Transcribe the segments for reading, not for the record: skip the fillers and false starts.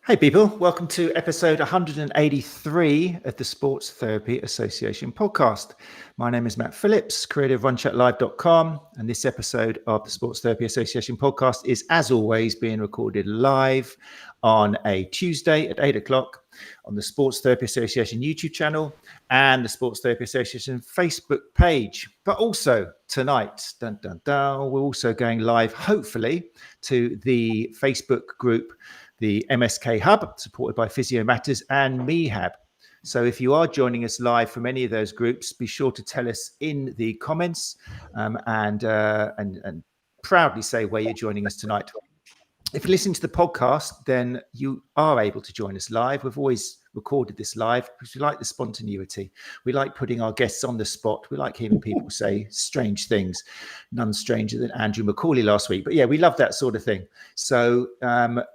Hey people, welcome to episode 183 of the Sports Therapy Association podcast. My name is Matt Phillips, creator of RunChatLive.com, and this episode of the Sports Therapy Association podcast is, as always, being recorded live on a Tuesday at 8 o'clock on the Sports Therapy Association YouTube channel and the Sports Therapy Association Facebook page. But also tonight, we're also going live, hopefully, to the Facebook group, the MSK Hub, supported by Physio Matters and 𝐸Hab. So if you are joining us live from any of those groups, be sure to tell us in the comments and proudly say where you're joining us tonight. If you listen to the podcast, then you are able to join us live. We've always recorded this live because we like the spontaneity. We like putting our guests on the spot. We like hearing people say strange things, none stranger than Andrew McCauley last week. But yeah, we love that sort of thing. So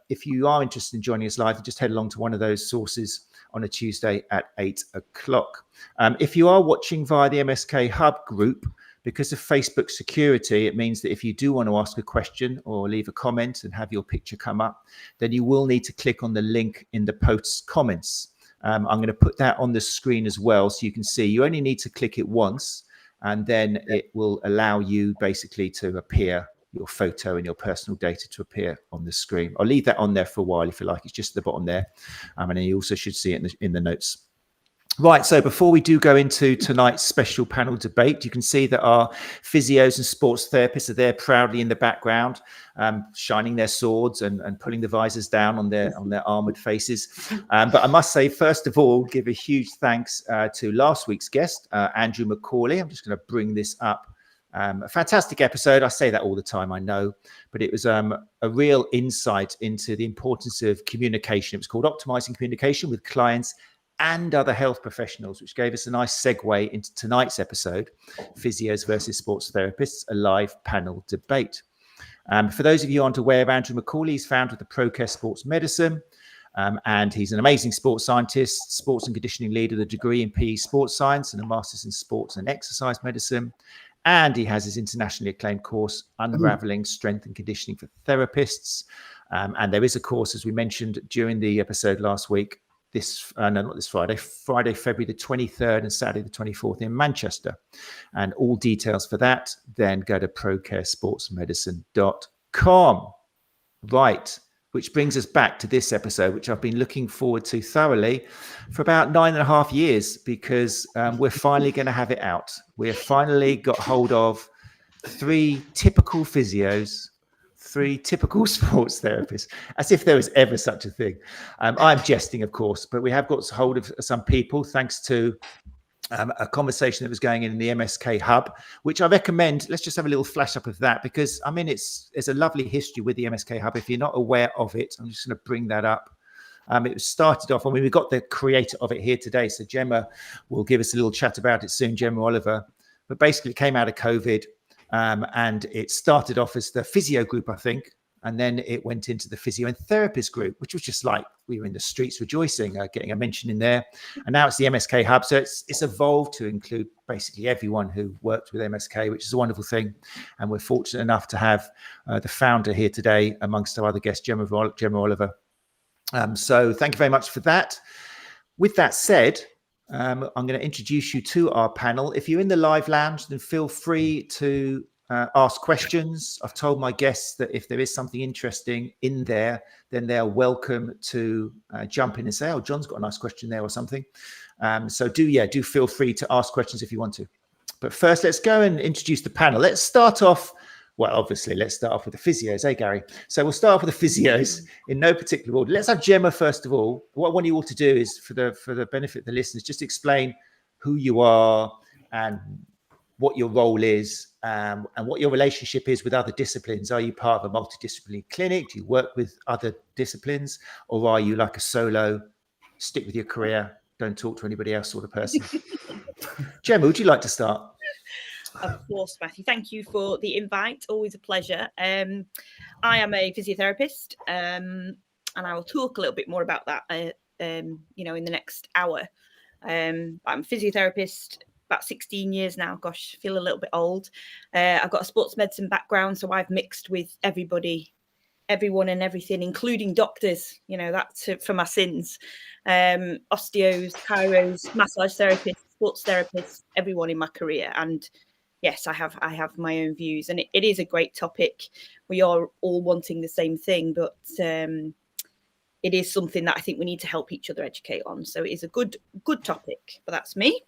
if you are interested in joining us live, just head along to one of those sources on a Tuesday at 8 o'clock. If you are watching via the MSK Hub group, because of Facebook security, it means that if you do want to ask a question or leave a comment and have your picture come up, then you will need to click on the link in the post's comments. I'm going to put that on the screen as well so you can see. You only need to click it once, and then it will allow you basically to appear, your photo and your personal data to appear on the screen. I'll leave that on there for a while if you like. It's just at the bottom there. And then you also should see it in the notes. Right, so before we do go into tonight's special panel debate, you can see that our physios and sports therapists are there proudly in the background, shining their swords and pulling the visors down on their armored faces. But I must say, first of all, give a huge thanks to last week's guest, Andrew McCauley. I'm just going to bring this up. A fantastic episode. I say that all the time, I know, but it was a real insight into the importance of communication. It was called Optimizing Communication with Clients and Other Health Professionals, which gave us a nice segue into tonight's episode, Physios versus Sports Therapists, a live panel debate. For those of you who aren't aware of Andrew McCauley, he's founder of the ProCare Sports Medicine, and he's an amazing sports scientist, sports and conditioning leader, the degree in PE Sports Science and a master's in Sports and Exercise Medicine. And he has his internationally acclaimed course, Unraveling Strength and Conditioning for Therapists. And there is a course, as we mentioned during the episode last week, Friday, February the 23rd and Saturday the 24th in Manchester. And all details for that, then go to procaresportsmedicine.com. Right, which brings us back to this episode, which I've been looking forward to thoroughly for about 9.5 years, because we're finally going to have it out. We've finally got hold of 3 typical physios, 3 typical sports therapists, as if there was ever such a thing. I'm jesting, of course, but we have got hold of some people thanks to a conversation that was going in the MSK Hub, which I recommend. Let's just have a little flash up of that, because I mean, it's a lovely history with the MSK Hub. If you're not aware of it, I'm just going to bring that up. It was started off, we've got the creator of it here today, so Gemma will give us a little chat about it soon, Gemma Oliver. But basically it came out of COVID. And it started off as the physio group, I think, and then it went into the physio and therapist group, which was just like we were in the streets rejoicing, getting a mention in there. And now it's the MSK Hub, so it's evolved to include basically everyone who worked with MSK, which is a wonderful thing. And we're fortunate enough to have the founder here today, amongst our other guests, Gemma Oliver. So thank you very much for that. With that said, I'm going to introduce you to our panel. If you're in the live lounge, then feel free to ask questions. I've told my guests that if there is something interesting in there, then they're welcome to jump in and say, oh, John's got a nice question there or something. So do feel free to ask questions if you want to. But first, let's go and introduce the panel. Let's start off. Well, obviously, let's start off with the physios, Gary? So we'll start off with the physios in no particular order. Let's have Gemma first of all. What I want you all to do is, for the benefit of the listeners, just explain who you are and what your role is, and what your relationship is with other disciplines. Are you part of a multidisciplinary clinic? Do you work with other disciplines? Or are you like a solo, stick with your career, don't talk to anybody else sort of person? Gemma, would you like to start? Of course, Matthew. Thank you for the invite. Always a pleasure. I am a physiotherapist, and I will talk a little bit more about that, in the next hour. I'm a physiotherapist about 16 years now. Gosh, I feel a little bit old. I've got a sports medicine background, so I've mixed with everybody everyone and everything, including doctors, you know, that's for my sins, osteos, chiros, massage therapists, sports therapists, everyone in my career. And yes, I have my own views, and it is a great topic. We are all wanting the same thing, but it is something that I think we need to help each other educate on. So it is a good topic, but that's me.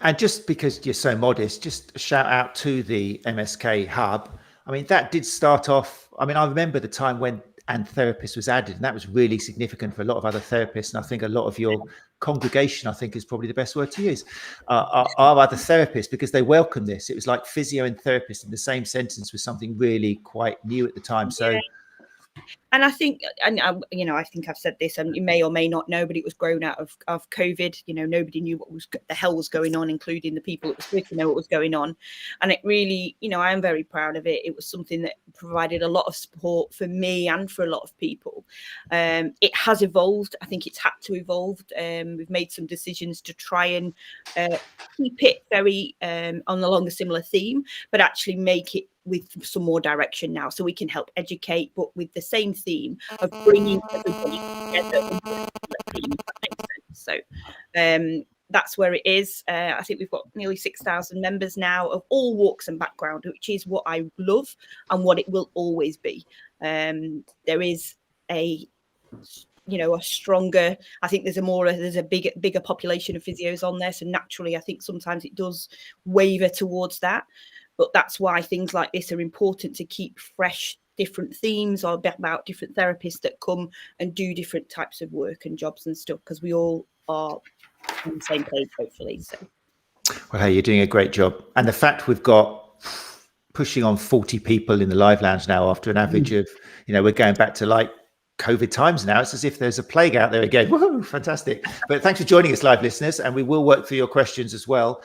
And just because you're so modest, just a shout out to the MSK Hub. I mean, that did start off, I mean, I remember the time when "and therapist" was added, and that was really significant for a lot of other therapists. And I think a lot of your congregation, I think, is probably the best word to use, are other therapists, because they welcome this. It was like physio and therapist in the same sentence was something really quite new at the time. So. Yeah. And I think, and you know, I think I've said this, and you may or may not know, but it was grown out of COVID. You know, nobody knew what the hell was going on, including the people that were supposed to know what was going on. And it really, you know, I am very proud of it. It was something that provided a lot of support for me and for a lot of people. It has evolved. I think it's had to evolve. We've made some decisions to try and keep it very along a similar theme, but actually make it with some more direction now, so we can help educate, but with the same theme of bringing everybody together. So that's where it is. I think we've got nearly 6,000 members now of all walks and background, which is what I love and what it will always be. There is a stronger, I think there's a bigger population of physios on there, so naturally I think sometimes it does waver towards that. But that's why things like this are important, to keep fresh, different themes or about different therapists that come and do different types of work and jobs and stuff, because we all are on the same page, hopefully. So, well, hey, you're doing a great job. And the fact we've got pushing on 40 people in the live lounge now, after an average of, you know, we're going back to like COVID times now. It's as if there's a plague out there again. Woohoo, fantastic. But thanks for joining us, live listeners, and we will work through your questions as well.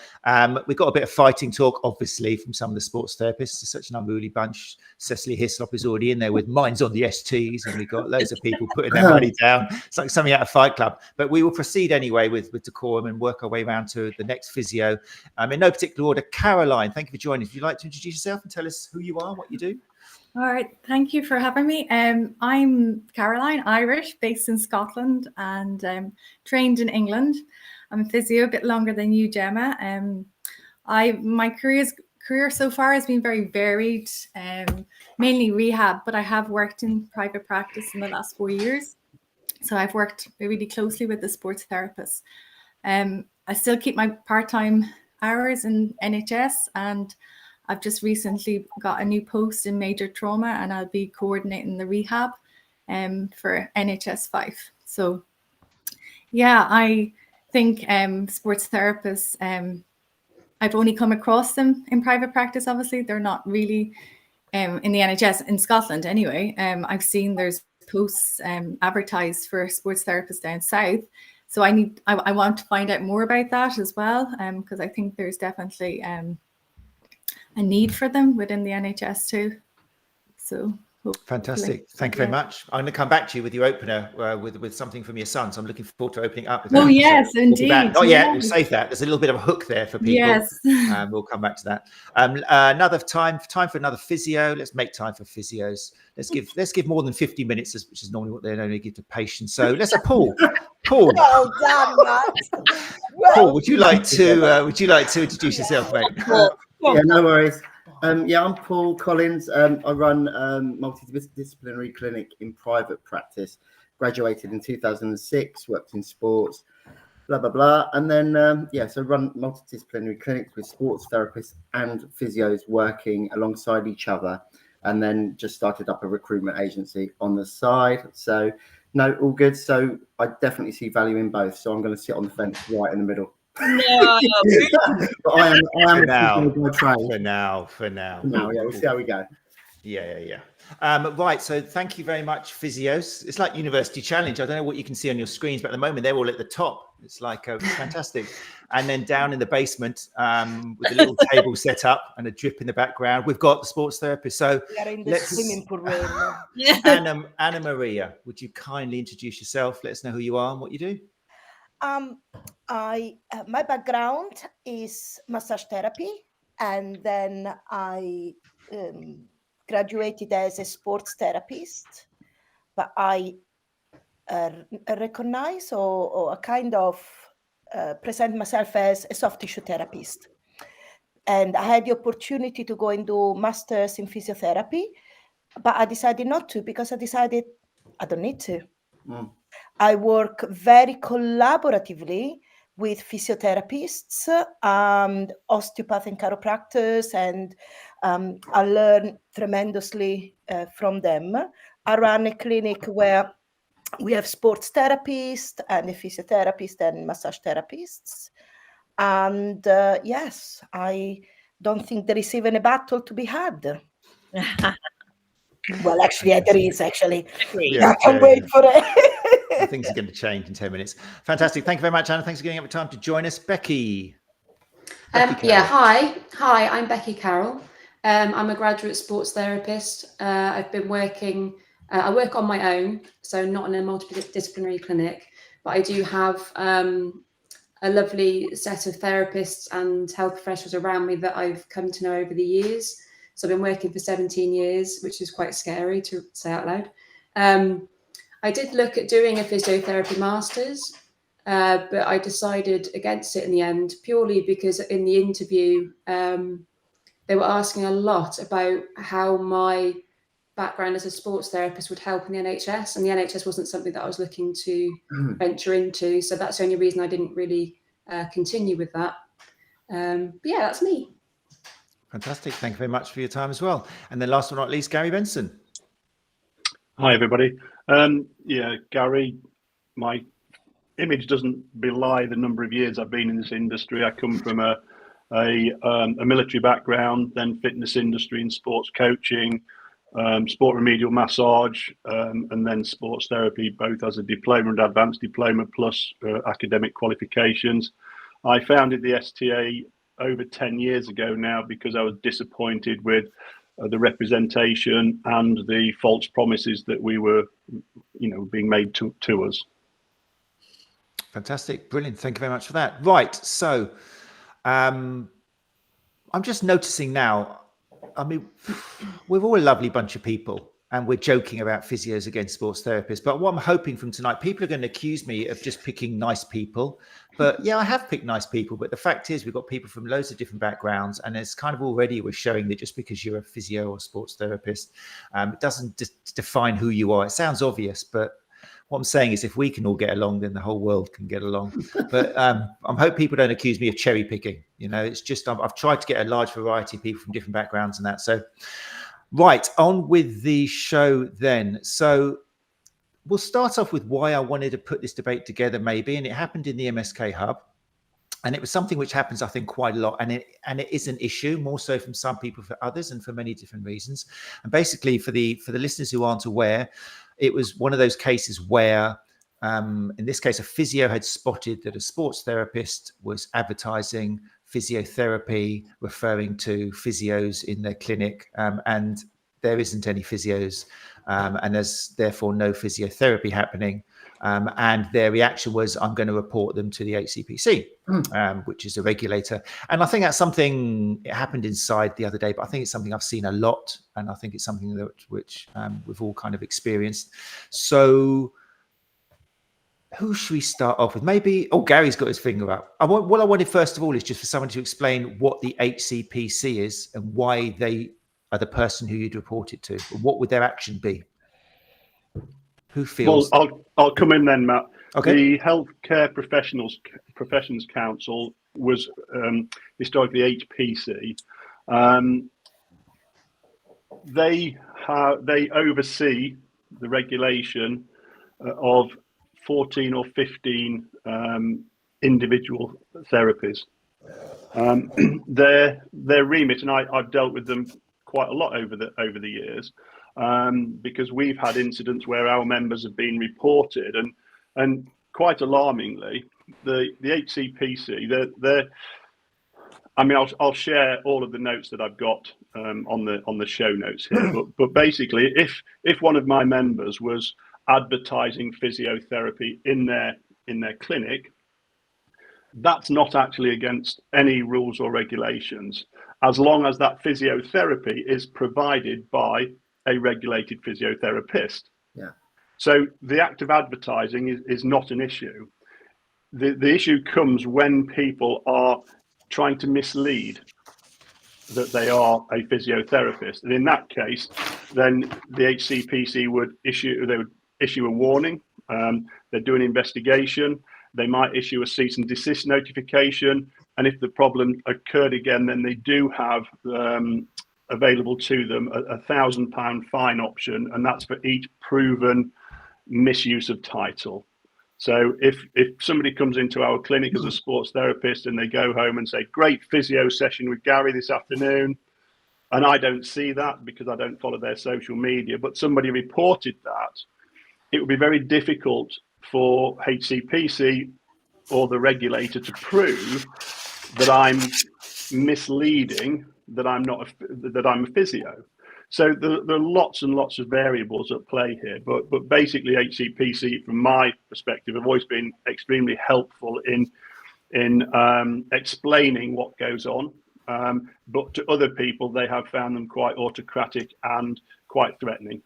We've got a bit of fighting talk, obviously, from some of the sports therapists. It's such an unruly bunch. Cecily Hislop is already in there with minds on the STs, and we've got loads of people putting their money down. It's like something out of Fight Club. But we will proceed anyway with decorum and work our way around to the next physio. In no particular order, Caroline, thank you for joining us. Would you like to introduce yourself and tell us who you are, what you do? All right, thank you for having me. I'm Caroline, Irish, based in Scotland, and trained in England. I'm a physio, a bit longer than you, Gemma. My career so far has been very varied, mainly rehab, but I have worked in private practice in the last 4 years. So I've worked really closely with the sports therapists. I still keep my part-time hours in NHS, and I've just recently got a new post in major trauma, and I'll be coordinating the rehab for NHS 5. So yeah, I think sports therapists, I've only come across them in private practice. Obviously, they're not really in the NHS in Scotland anyway. I've seen there's posts advertised for sports therapists down south. So I want to find out more about that as well, because I think there's definitely a need for them within the NHS too. So fantastic. Thank you very much. I'm going to come back to you with your opener with something from your son. So I'm looking forward to opening up with Oh, yes, indeed. Not yet. We'll save that. There's a little bit of a hook there for people. Yes. We'll come back to that. Another time for another physio. Let's make time for physios. Let's give more than 50 minutes, which is normally what they only give to patients. So let's have Paul. Paul. Well done, Matt. Paul, would you like to introduce yourself, mate? Yeah, no worries. I'm Paul Collins. I run multidisciplinary clinic in private practice. Graduated in 2006, worked in sports, blah, blah, blah. And then, so run multidisciplinary clinics with sports therapists and physios working alongside each other. And then just started up a recruitment agency on the side. So, no, all good. So I definitely see value in both. So I'm going to sit on the fence right in the middle. No. But I am for now. Yeah, we'll see how we go. Yeah. Right. So thank you very much, physios. It's like University Challenge. I don't know what you can see on your screens, but at the moment they're all at the top. It's like fantastic. And then down in the basement with a little table set up and a drip in the background, we've got the sports therapist. So we are in the swimming pool room. Anna Maria, would you kindly introduce yourself? Let us know who you are and what you do. My background is massage therapy, and then I graduated as a sports therapist, but I recognize or kind of present myself as a soft tissue therapist. And I had the opportunity to go and do masters in physiotherapy, but I decided not to because I decided I don't need to. I work very collaboratively with physiotherapists and osteopath and chiropractors, and I learn tremendously from them. I run a clinic where we have sports therapists and a physiotherapist and massage therapists. And yes, I don't think there is even a battle to be had. Well, actually, there is actually. Yeah, I can't wait for it. Things are going to change in 10 minutes. Fantastic. Thank you very much, Anna. Thanks for getting up the time to join us. Becky. Yeah, hi, I'm Becky Carroll. I'm a graduate sports therapist. I've been working, I work on my own, so not in a multidisciplinary clinic, but I do have a lovely set of therapists and health professionals around me that I've come to know over the years. So I've been working for 17 years, which is quite scary to say out loud. I did look at doing a physiotherapy master's, but I decided against it in the end, purely because in the interview, they were asking a lot about how my background as a sports therapist would help in the NHS, and the NHS wasn't something that I was looking to venture into. So that's the only reason I didn't really continue with that. But yeah, that's me. Fantastic. Thank you very much for your time as well. And then last but not least, Gary Benson. Hi, everybody. Yeah, Gary, my image doesn't belie the number of years I've been in this industry. I come from a military background, then fitness industry and sports coaching, sport remedial massage, and then sports therapy, both as a diploma and advanced diploma, plus academic qualifications. I founded the STA over 10 years ago now because I was disappointed with the representation and the false promises that we were, being made to us. Fantastic. Brilliant. Thank you very much for that. Right. So I'm just noticing now, I mean, we're all a lovely bunch of people and we're joking about physios against sports therapists. But what I'm hoping from tonight, people are going to accuse me of just picking nice people. But yeah, I have picked nice people. But the fact is, we've got people from loads of different backgrounds. And it's kind of already we're showing that just because you're a physio or sports therapist, it doesn't define who you are. It sounds obvious, but what I'm saying is if we can all get along, then the whole world can get along. But I hope people don't accuse me of cherry picking. It's just I've tried to get a large variety of people from different backgrounds and that. So right, on with the show then. So we'll start off with why I wanted to put this debate together maybe. And it happened in the MSK Hub. And it was something which happens, I think, quite a lot. And it is an issue, more so from some people, for others, and for many different reasons. And basically, for the listeners who aren't aware, it was one of those cases where, in this case, a physio had spotted that a sports therapist was advertising physiotherapy, referring to physios in their clinic, and there isn't any physios, and there's therefore no physiotherapy happening. And their reaction was, I'm going to report them to the HCPC, which is a regulator. And I think that's something, it happened inside the other day, but I think it's something I've seen a lot. And I think it's something that which we've all kind of experienced. So who should we start off with? Maybe, Gary's got his finger up. What I wanted first of all is just for someone to explain what the HCPC is and why they are the person who you'd report it to. What would their action be? Who feels? Well, I'll come in then, Matt. Okay. The Healthcare Professions Council was historically HPC. They oversee the regulation of 14 or 15 individual therapies. Their remit, and I've dealt with them quite a lot over the years. Because we've had incidents where our members have been reported, and quite alarmingly, the HCPC, I'll share all of the notes that I've got on the show notes here. But basically, if one of my members was advertising physiotherapy in their clinic, that's not actually against any rules or regulations. as long as that physiotherapy is provided by a regulated physiotherapist. Yeah. So the act of advertising is not an issue. The issue comes when people are trying to mislead that they are a physiotherapist, and in that case, then the HCPC would issue a warning. They do an investigation. They might issue a cease and desist notification, and if the problem occurred again, then they do have available to them a £1,000 fine option, and that's for each proven misuse of title. So if somebody comes into our clinic as a sports therapist and they go home and say, great physio session with Gary this afternoon, and I don't see that because I don't follow their social media, but somebody reported that, it would be very difficult for HCPC or the regulator to prove that I'm misleading, that I'm a physio. So there are lots and lots of variables at play here, but basically HCPC, from my perspective, have always been extremely helpful in explaining what goes on. But to other people, they have found them quite autocratic and quite threatening.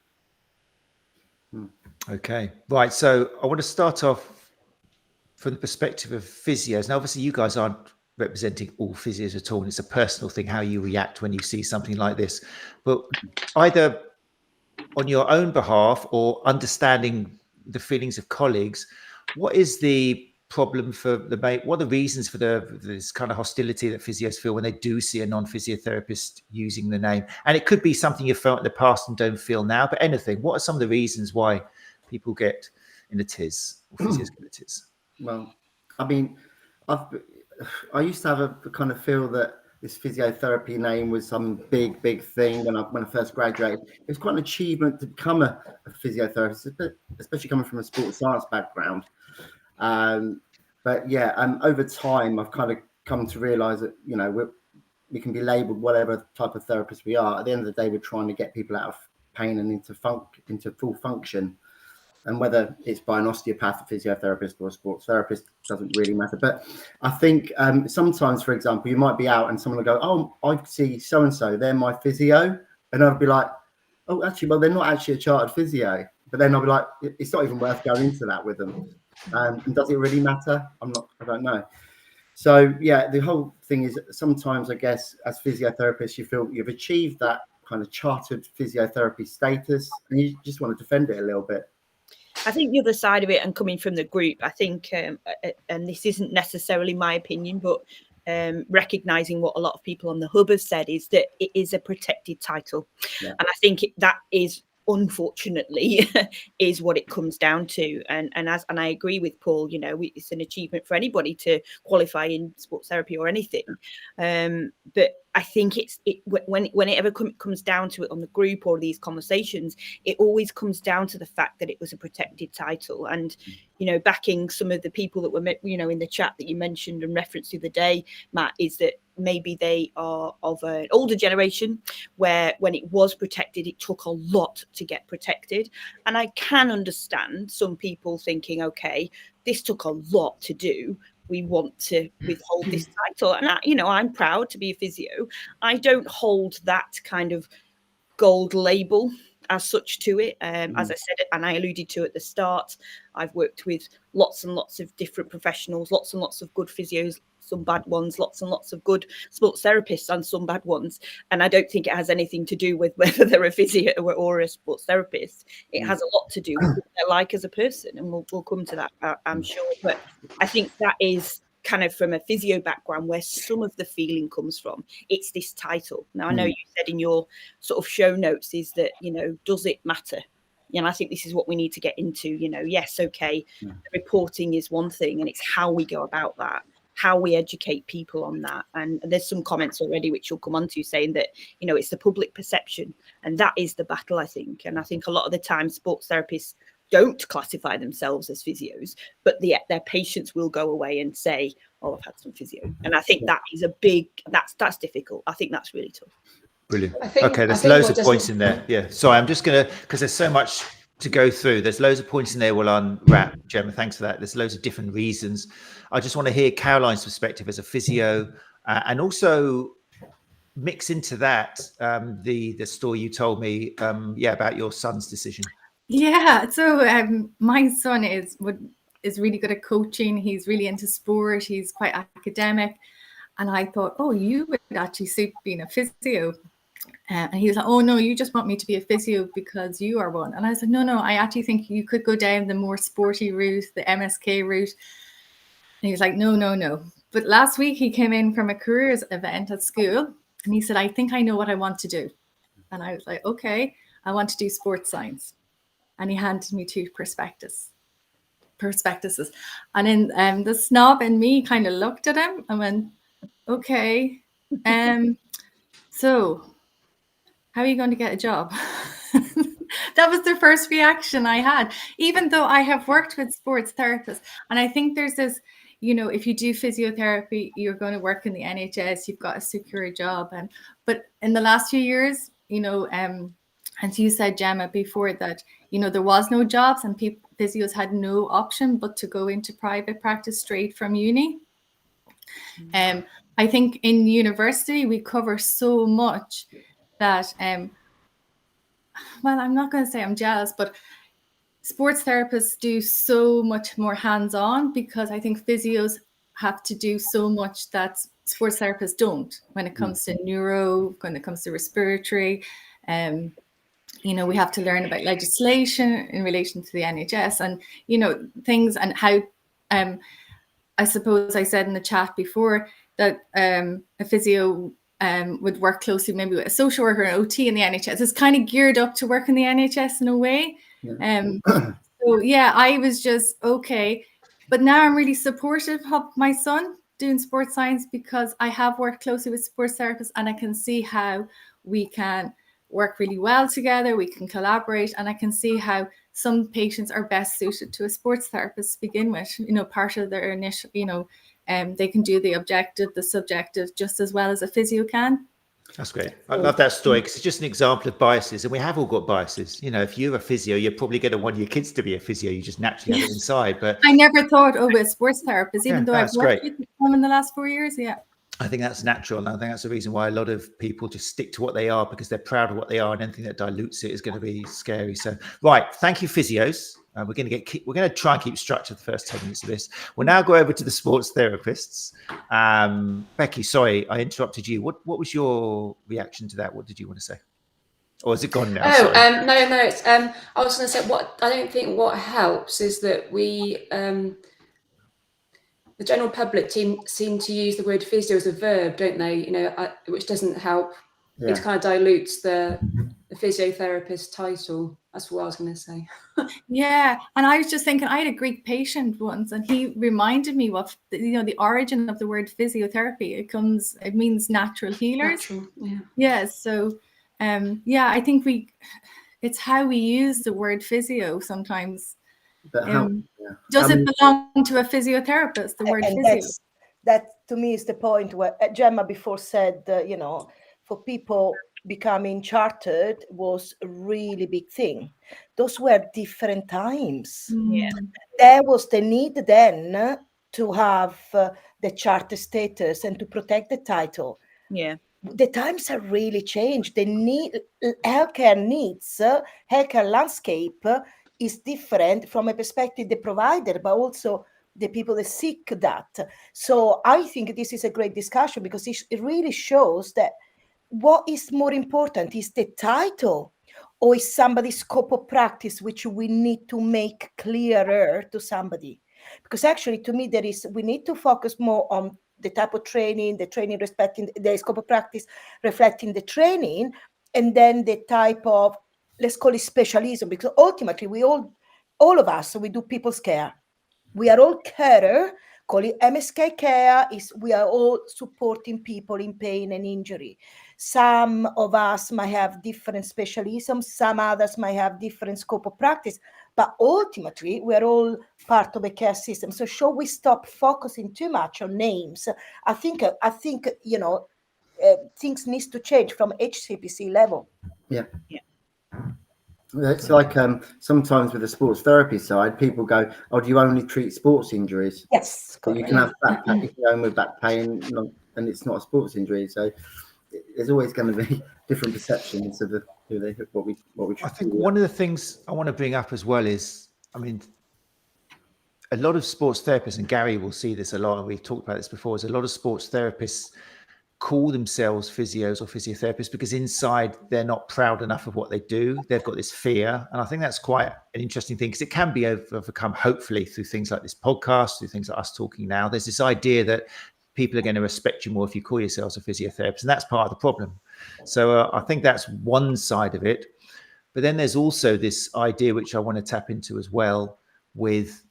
Okay, right. So I want to start off from the perspective of physios. Now, obviously, you guys aren't representing all physios at all, and it's a personal thing how you react when you see something like this. But either on your own behalf or understanding the feelings of colleagues, what is the problem for what are the reasons for this kind of hostility that physios feel when they do see a non-physiotherapist using the name? And it could be something you felt in the past and don't feel now, but anything. What are some of the reasons why people get in a tiz, or physios get in a tiz? Well, I mean, I used to have a kind of feel that this physiotherapy name was some big thing when I first graduated. It was quite an achievement to become a physiotherapist, especially coming from a sports science background. But yeah, over time, I've kind of come to realize that, you know, we can be labeled whatever type of therapist we are. At the end of the day, we're trying to get people out of pain and into full function. And whether it's by an osteopath, a physiotherapist, or a sports therapist doesn't really matter. But I think sometimes, for example, you might be out and someone will go, "Oh, I see so-and-so, they're my physio." And I'll be like, "Oh, actually, well, they're not actually a chartered physio." But then I'll be like, it's not even worth going into that with them. And does it really matter? I don't know. So yeah, the whole thing is sometimes, I guess, as physiotherapists, you feel you've achieved that kind of chartered physiotherapy status and you just want to defend it a little bit. I think the other side of it, and coming from the group, I think, and this isn't necessarily my opinion, but recognizing what a lot of people on the hub have said is that it is a protected title. Yeah. And I think that is, unfortunately, is what it comes down to. And I agree with Paul, you know, it's an achievement for anybody to qualify in sports therapy or anything. But I think when it ever comes down to it on the group or these conversations, it always comes down to the fact that it was a protected title. And, you know, backing some of the people that were, you know, in the chat that you mentioned and referenced the other day, Matt, is that maybe they are of an older generation where when it was protected, it took a lot to get protected. And I can understand some people thinking, okay, this took a lot to do. We want to withhold this title. And, I'm proud to be a physio. I don't hold that kind of gold label as such to it. As I said, and I alluded to at the start, I've worked with lots and lots of different professionals, lots and lots of good physios, some bad ones, lots and lots of good sports therapists and some bad ones. And I don't think it has anything to do with whether they're a physio or a sports therapist. It has a lot to do with what they're like as a person. And we'll come to that, I'm sure. But I think that is kind of from a physio background where some of the feeling comes from. It's this title. Now, I know you said in your sort of show notes is that, does it matter? And I think this is what we need to get into, yes, okay, the reporting is one thing and it's how we go about that, how we educate people on that. And there's some comments already, which you'll come on to, saying that, it's the public perception. And that is the battle, I think. And I think a lot of the time sports therapists don't classify themselves as physios, but their patients will go away and say, "Oh, I've had some physio." And I think that is that's difficult. I think that's really tough. Brilliant. Okay, there's loads of points in there. Yeah. Sorry, I'm just because there's so much to go through. There's loads of points in there we'll unwrap, Gemma. Thanks for that. There's loads of different reasons. I just want to hear Caroline's perspective as a physio, and also mix into that the story you told me, about your son's decision. Yeah, so my son is really good at coaching. He's really into sport. He's quite academic, and I thought, oh, you would actually suit being a physio. And he was like, oh no, you just want me to be a physio because you are one. And I was like, no, I actually think you could go down the more sporty route, the MSK route. And he was like, no. But last week he came in from a careers event at school, and he said, I think I know what I want to do. And I was like, okay, I want to do sports science. And he handed me 2 prospectuses. And then the snob in me kind of looked at him and went, okay, so how are you going to get a job? That was the first reaction I had, even though I have worked with sports therapists. And I think there's this, if you do physiotherapy, you're going to work in the NHS, you've got to secure a job. But in the last few years, as you said, Gemma, before that, there was no jobs and physios had no option but to go into private practice straight from uni. I think in university, we cover so much that, well, I'm not going to say I'm jealous, but sports therapists do so much more hands-on, because I think physios have to do so much that sports therapists don't when it comes to neuro, when it comes to respiratory. We have to learn about legislation in relation to the NHS and, things, and how, I suppose I said in the chat before that a physio would work closely maybe with a social worker and OT in the NHS. It's kind of geared up to work in the NHS in a way. So yeah, I was just okay. But now I'm really supportive of my son doing sports science, because I have worked closely with sports therapists and I can see how we can work really well together. We can collaborate, and I can see how some patients are best suited to a sports therapist to begin with. Part of their initial, they can do the objective, the subjective just as well as a physio can. That's great. I love that story, because it's just an example of biases, and we have all got biases. If you're a physio, you're probably going to want your kids to be a physio. You just naturally have it inside. But I never thought of a sports therapist, even though I've worked with them in the last 4 years. Yeah. I think that's natural, and I think that's the reason why a lot of people just stick to what they are, because they're proud of what they are, and anything that dilutes it is going to be scary. So, right, thank you, physios. We're going to try and keep structure the first 10 minutes of this. We'll now go over to the sports therapists. Becky, sorry, I interrupted you. What was your reaction to that? What did you want to say? Or is it gone now? No. It's, I was going to say, I don't think what helps is that we. The general public seem to use the word physio as a verb, don't they? Which doesn't help. Yeah. It kind of dilutes the physiotherapist title. That's what I was going to say. Yeah, and I was just thinking, I had a Greek patient once, and he reminded me of the origin of the word physiotherapy. It means natural healers. Natural, yeah. Yeah. So, I think it's how we use the word physio sometimes. Does it belong to a physiotherapist, the word physio? That to me is the point where Gemma before said, for people becoming chartered was a really big thing. Those were different times. Yeah. There was the need then to have the charter status and to protect the title. Yeah. The times have really changed. The healthcare landscape is different from a perspective the provider, but also the people that seek that. So I think this is a great discussion, because it really shows that what is more important, is the title or is somebody's scope of practice, which we need to make clearer to somebody. Because actually, to me, we need to focus more on the type of training, the training respecting the scope of practice, reflecting the training, and then the type of, let's call it specialism, because ultimately we all of us, we do people's care. We are all carer, call it MSK care, we are all supporting people in pain and injury. Some of us might have different specialisms, some others might have different scope of practice, but ultimately we're all part of a care system. So should we stop focusing too much on names? I think things need to change from HCPC level. Yeah. It's like sometimes with the sports therapy side, people go, "Oh, do you only treat sports injuries?" Yes, so you can have back pain, you can go with back pain, and it's not a sports injury. So there's always going to be different perceptions of what we. I think one of the things I want to bring up as well is, I mean, a lot of sports therapists, and Gary will see this a lot, and we've talked about this before, is a lot of sports therapists call themselves physios or physiotherapists because inside they're not proud enough of what they do. They've got this fear. And I think that's quite an interesting thing because it can be overcome, hopefully, through things like this podcast, through things like us talking now. There's this idea that people are going to respect you more if you call yourselves a physiotherapist. And that's part of the problem. So I think that's one side of it. But then there's also this idea, which I want to tap into as well, with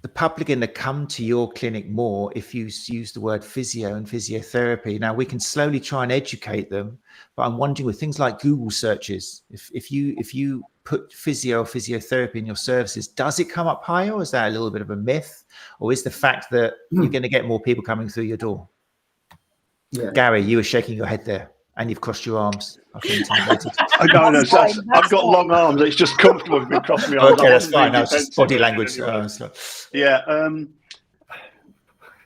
the public going to come to your clinic more if you use the word physio and physiotherapy. Now, we can slowly try and educate them, but I'm wondering with things like Google searches, if you put physio or physiotherapy in your services, does it come up higher, or is that a little bit of a myth? Or is the fact that you're going to get more people coming through your door? Yeah. Gary, you were shaking your head there. And you've crossed your arms. I feel intimidated. I don't know. I've got long arms. It's just comfortable to be crossing my arms. Okay, that's fine. That's just body language. Yeah.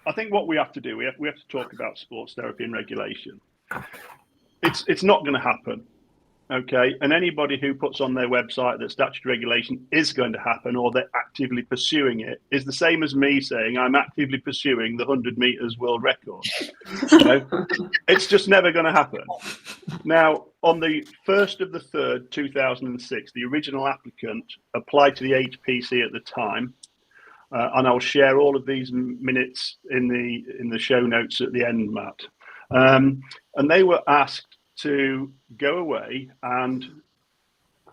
I think what we have to do, we have to talk about sports therapy and regulation. It's not going to happen. Okay. And anybody who puts on their website that statutory regulation is going to happen, or they're actively pursuing it, is the same as me saying I'm actively pursuing the 100 meters world record. You know? It's just never going to happen. Now, on the 1st of the 3rd, 2006, the original applicant applied to the HPC at the time, and I'll share all of these minutes in the show notes at the end, Matt. And they were asked to go away and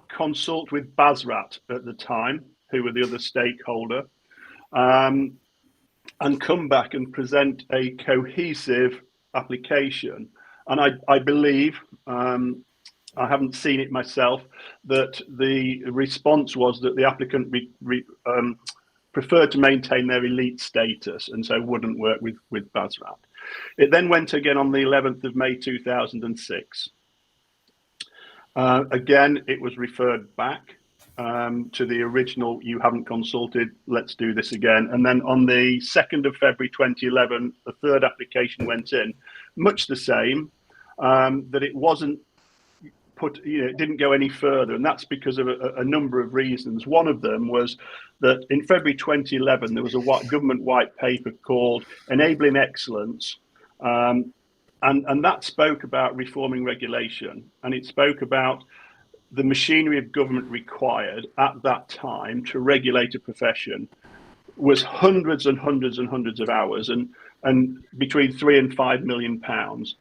consult with BASRAT at the time, who were the other stakeholder, and come back and present a cohesive application. And I believe, I haven't seen it myself, that the response was that the applicant preferred to maintain their elite status and so wouldn't work with BASRAT. It then went again on the 11th of May 2006. Again, it was referred back to the original, you haven't consulted, let's do this again. And then on the 2nd of February 2011, the 3rd application went in, much the same, that it wasn't put, it didn't go any further. And that's because of a number of reasons. One of them was that in February 2011, there was a government white paper called Enabling Excellence. And that spoke about reforming regulation. And it spoke about the machinery of government required at that time to regulate a profession was hundreds and hundreds and hundreds of hours and between £3 and £5 million.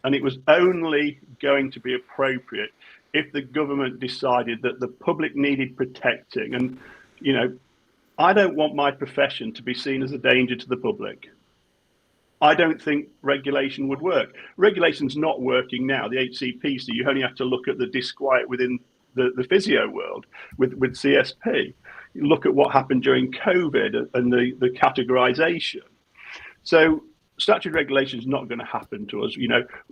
And it was only going to be appropriate if the government decided that the public needed protecting. And, I don't want my profession to be seen as a danger to the public. I don't think regulation would work. Regulation's not working now. The HCPC, you only have to look at the disquiet within the physio world with CSP. You look at what happened during COVID and the categorization. So statutory regulation is not going to happen to us.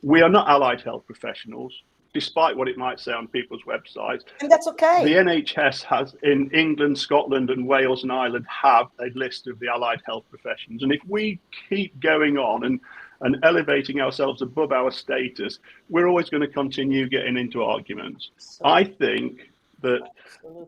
We are not allied health professionals, despite what it might say on people's websites. And that's okay. The NHS has, in England, Scotland and Wales and Ireland, have a list of the allied health professions. And if we keep going on and elevating ourselves above our status, we're always going to continue getting into arguments. I think that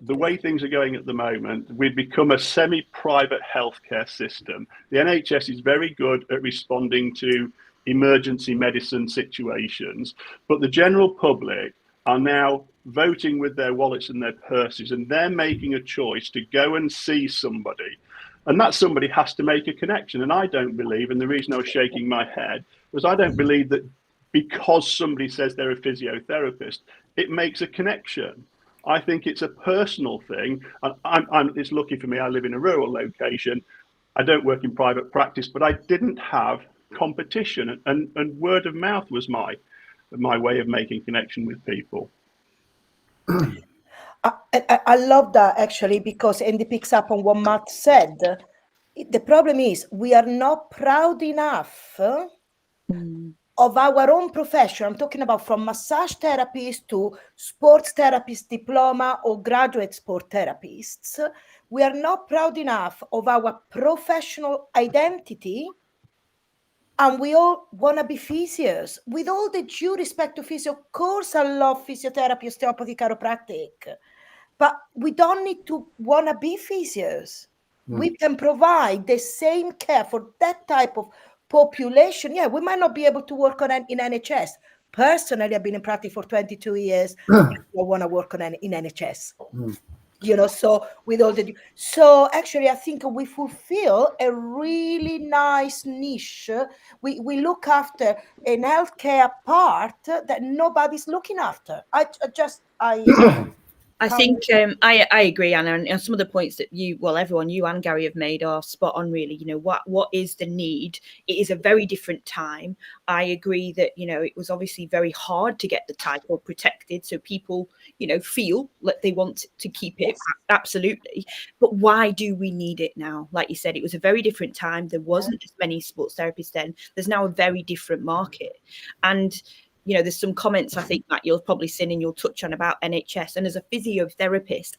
the way things are going at the moment, we've become a semi-private healthcare system. The NHS is very good at responding to emergency medicine situations, but the general public are now voting with their wallets and their purses, and they're making a choice to go and see somebody, and that somebody has to make a connection. And I don't believe, and the reason I was shaking my head was I don't believe that because somebody says they're a physiotherapist, it makes a connection. I think it's a personal thing, and it's lucky for me, I live in a rural location. I don't work in private practice, but I didn't have competition, and word of mouth was my way of making connection with people. I love that, actually, because Andy picks up on what Matt said. The problem is we are not proud enough of our own profession. I'm talking about from massage therapists to sports therapist diploma or graduate sport therapists. We are not proud enough of our professional identity And we all want to be physios. With all the due respect to physio, of course I love physiotherapy, osteopathy, chiropractic, but we don't need to want to be physios. We can provide the same care for that type of population. Yeah, we might not be able to work on in NHS. Personally, I've been in practice for 22 years. I want to work in NHS. You know, so with all the, so actually, I think we fulfill a really nice niche. We look after an healthcare part that nobody's looking after. I think I agree, Anna, and some of the points that everyone, you and Gary, have made are spot on, really. You know, what is the need? It is a very different time. I agree that, you know, it was obviously very hard to get the title protected, so people, you know, feel like they want to keep it. Absolutely. But why do we need it now? Like you said, it was a very different time. There wasn't as many sports therapists then. There's now a very different market. And you know, there's some comments I think that you'll probably seen and you'll touch on about NHS. And as a physiotherapist,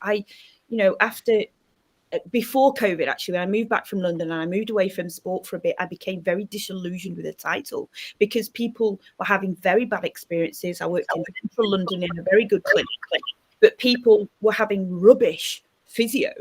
before COVID, actually, when I moved back from London and I moved away from sport for a bit, I became very disillusioned with the title because people were having very bad experiences. I worked in central London in a very good clinic, but people were having rubbish physio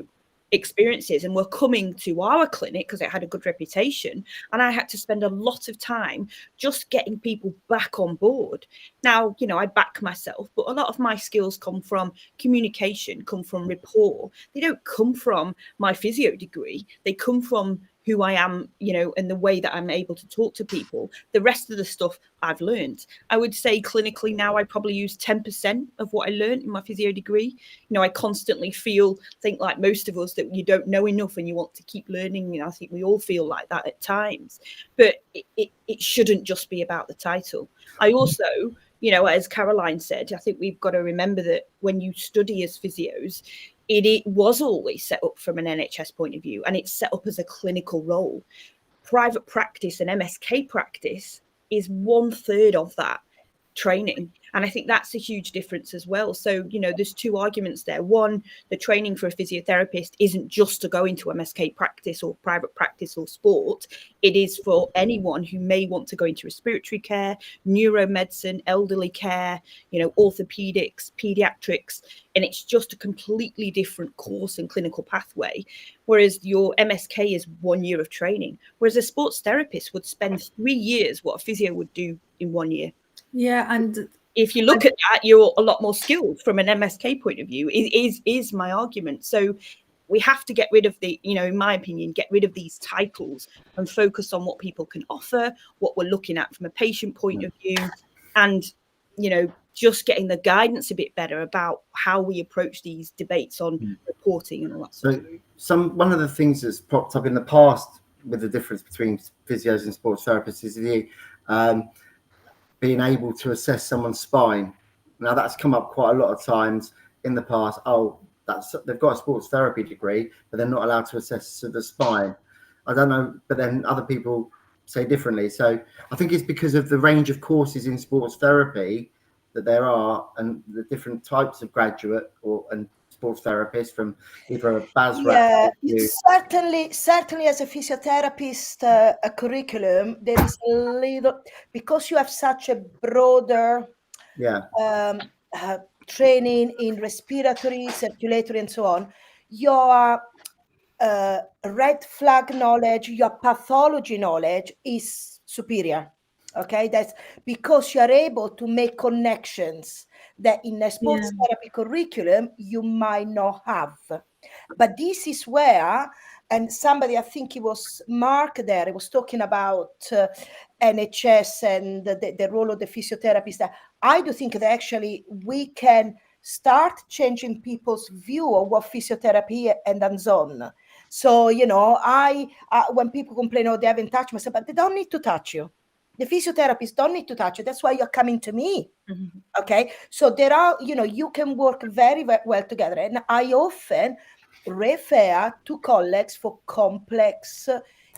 experiences and were coming to our clinic because it had a good reputation, and I had to spend a lot of time just getting people back on board. Now, you know, I back myself, but a lot of my skills come from communication, come from rapport. They don't come from my physio degree. They come from who I am, you know, and the way that I'm able to talk to people. The rest of the stuff I've learned. I would say clinically now I probably use 10% of what I learned in my physio degree. You know, I constantly think like most of us that you don't know enough and you want to keep learning. You know, I think we all feel like that at times, but it shouldn't just be about the title. I also, you know, as Caroline said, I think we've got to remember that when you study as physios, it was always set up from an NHS point of view, and it's set up as a clinical role. Private practice and MSK practice is 1/3 of that training. And I think that's a huge difference as well. So, you know, there's two arguments there. One, the training for a physiotherapist isn't just to go into MSK practice or private practice or sport. It is for anyone who may want to go into respiratory care, neuromedicine, elderly care, you know, orthopedics, pediatrics. And it's just a completely different course and clinical pathway. Whereas your MSK is 1 year of training. Whereas a sports therapist would spend 3 years what a physio would do in 1 year. Yeah, and if you look at that, you're a lot more skilled from an MSK point of view, is my argument. So we have to get rid of in my opinion, get rid of these titles and focus on what people can offer, what we're looking at from a patient point of view, and, you know, just getting the guidance a bit better about how we approach these debates on reporting and all that sort of thing. One of the things that's popped up in the past with the difference between physios and sports therapists is being able to assess someone's spine. Now that's come up quite a lot of times in the past. Oh, they've got a sports therapy degree, but they're not allowed to assess the spine. I don't know, but then other people say differently. So I think it's because of the range of courses in sports therapy that there are, and the different types of graduate and sports therapists from either a BASRAC. Yeah, certainly as a physiotherapist, a curriculum, there is a little, because you have such a broader training in respiratory, circulatory, and so on, your red flag knowledge, your pathology knowledge is superior. Okay, that's because you're able to make connections that in a sports therapy curriculum you might not have. But this is where, and somebody, I think it was Mark there, he was talking about NHS and the role of the physiotherapist. I do think that actually we can start changing people's view of what physiotherapy and hands-on. So, you know, when people complain, oh, they haven't touched myself, but they don't need to touch you. The physiotherapists don't need to touch you. That's why you're coming to me. Mm-hmm. Okay. So there are, you know, you can work very, very well together. And I often refer to colleagues for complex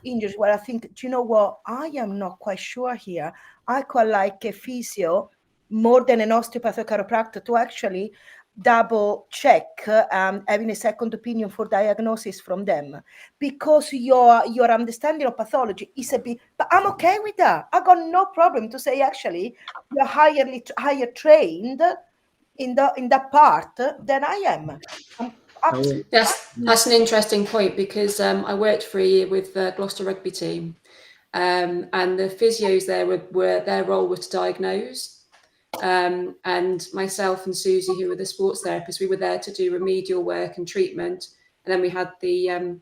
injuries where I think, do you know what? I am not quite sure here. I quite like a physio more than an osteopath or chiropractor to actually double check having a second opinion for diagnosis from them, because your understanding of pathology is a bit, but I'm okay with that. I got no problem to say actually you're higher trained in that part than I am. That's an interesting point, because I worked for a year with the Gloucester rugby team, and the physios there were their role was to diagnose. And myself and Susie, who were the sports therapists, we were there to do remedial work and treatment. And then we had the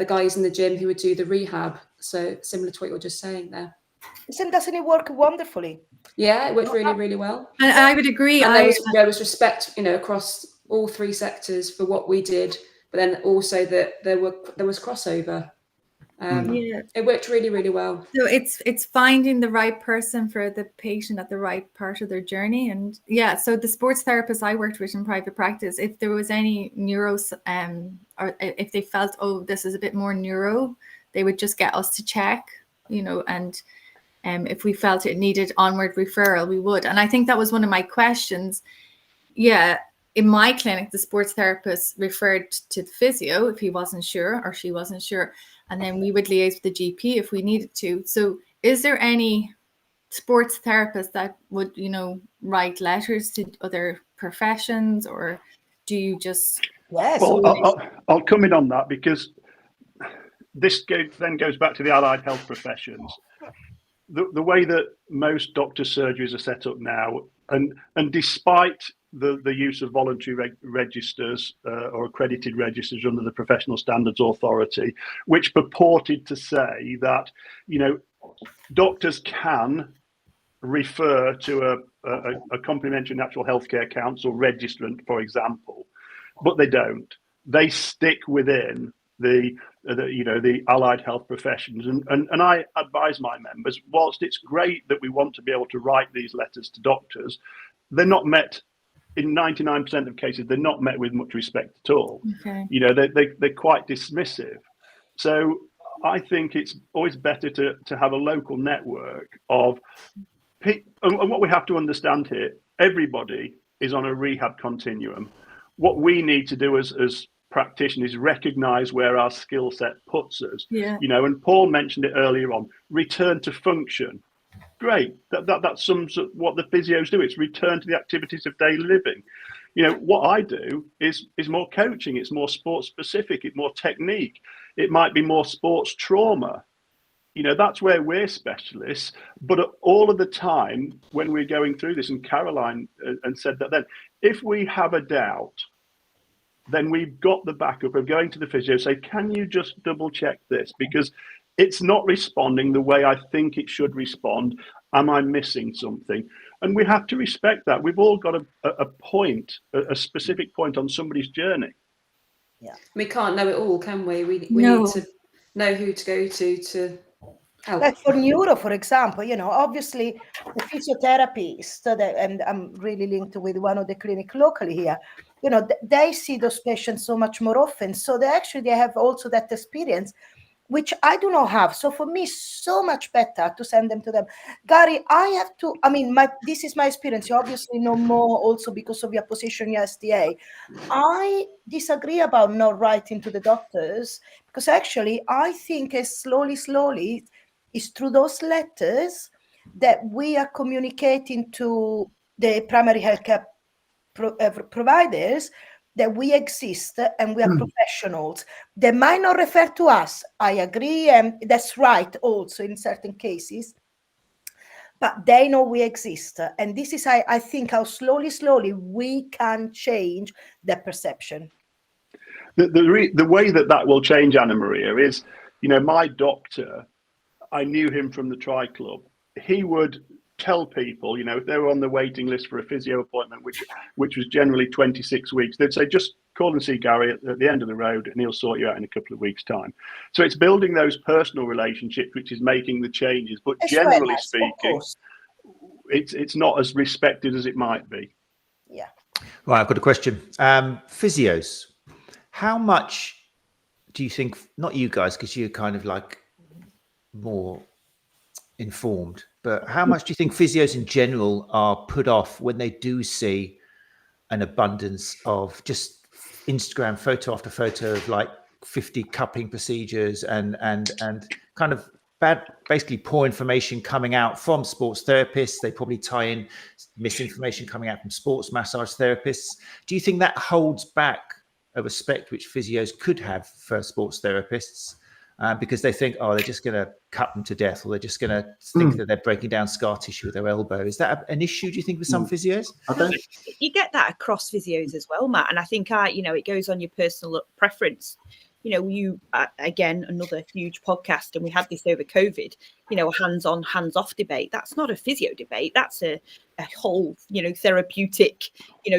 guys in the gym who would do the rehab. So similar to what you're just saying there. Doesn't it work wonderfully? Yeah, it worked really, really well. And I would agree. And there was respect, across all three sectors for what we did, but then also that there was crossover. It worked really, really well. So it's finding the right person for the patient at the right part of their journey. And so the sports therapists I worked with in private practice, if there was any neuro, or if they felt, oh, this is a bit more neuro, they would just get us to check, and if we felt it needed onward referral, we would. And I think that was one of my questions. In my clinic, the sports therapist referred to the physio if he wasn't sure or she wasn't sure. And then we would liaise with the GP if we needed to. So is there any sports therapist that would, write letters to other professions, or do you just... Yes. Well, I'll come in on that, because this then goes back to the allied health professions. The way that most doctor surgeries are set up now, and despite the use of voluntary registers or accredited registers under the Professional Standards Authority, which purported to say that, doctors can refer to a complementary natural healthcare council registrant, for example, but they don't. They stick within the allied health professions, and I advise my members, whilst it's great that we want to be able to write these letters to doctors, they're not met. In 99% of cases, they're not met with much respect at all. Okay. They're quite dismissive. So I think it's always better to have a local network of people. And what we have to understand here, everybody is on a rehab continuum. What we need to do as practitioners is recognize where our skill set puts us. And Paul mentioned it earlier on, return to function. Great. That sums up what the physios do. It's return to the activities of daily living. What I do is more coaching. It's more sports specific. It's more technique. It might be more sports trauma. That's where we're specialists. But all of the time when we're going through this, and Caroline and said that then, if we have a doubt, then we've got the backup of going to the physio, say, can you just double check this? Because it's not responding the way I think it should respond. Am I missing something? And we have to respect that. We've all got a point, a specific point on somebody's journey. Yeah, we can't know it all, can we? We need to know who to go to help. Like for neuro, for example, obviously the physiotherapist, and I'm really linked with one of the clinic locally here, they see those patients so much more often. So they have also that experience, which I do not have. So for me, so much better to send them to them. Gary, this is my experience. You obviously know more also because of your position in STA. I disagree about not writing to the doctors, because actually I think slowly it's through those letters that we are communicating to the primary healthcare providers that we exist and we are professionals. They might not refer to us. I agree, and that's right also in certain cases. But they know we exist. And this is, I think, how slowly we can change that perception. The way that will change, Anna Maria, is, my doctor, I knew him from the Tri Club. He would tell people, if they were on the waiting list for a physio appointment, which was generally 26 weeks, they'd say, just call and see Gary at the end of the road and he'll sort you out in a couple of weeks' time. So it's building those personal relationships, which is making the changes. But generally speaking, it's not as respected as it might be. Yeah. Right, I've got a question. Physios, how much do you think, not you guys, because you're kind of like more informed, but how much do you think physios in general are put off when they do see an abundance of just Instagram photo after photo of like 50 cupping procedures and kind of basically poor information coming out from sports therapists? They probably tie in misinformation coming out from sports massage therapists. Do you think that holds back a respect which physios could have for sports therapists? Because they think, oh, they're just going to cut them to death, or they're just going to think that they're breaking down scar tissue with their elbow. Is that an issue, do you think, with some physios? You get that across physios as well, Matt. And I think, it goes on your personal preference. Again, another huge podcast, and we had this over COVID, hands-on, hands-off debate. That's not a physio debate. That's a whole, therapeutic,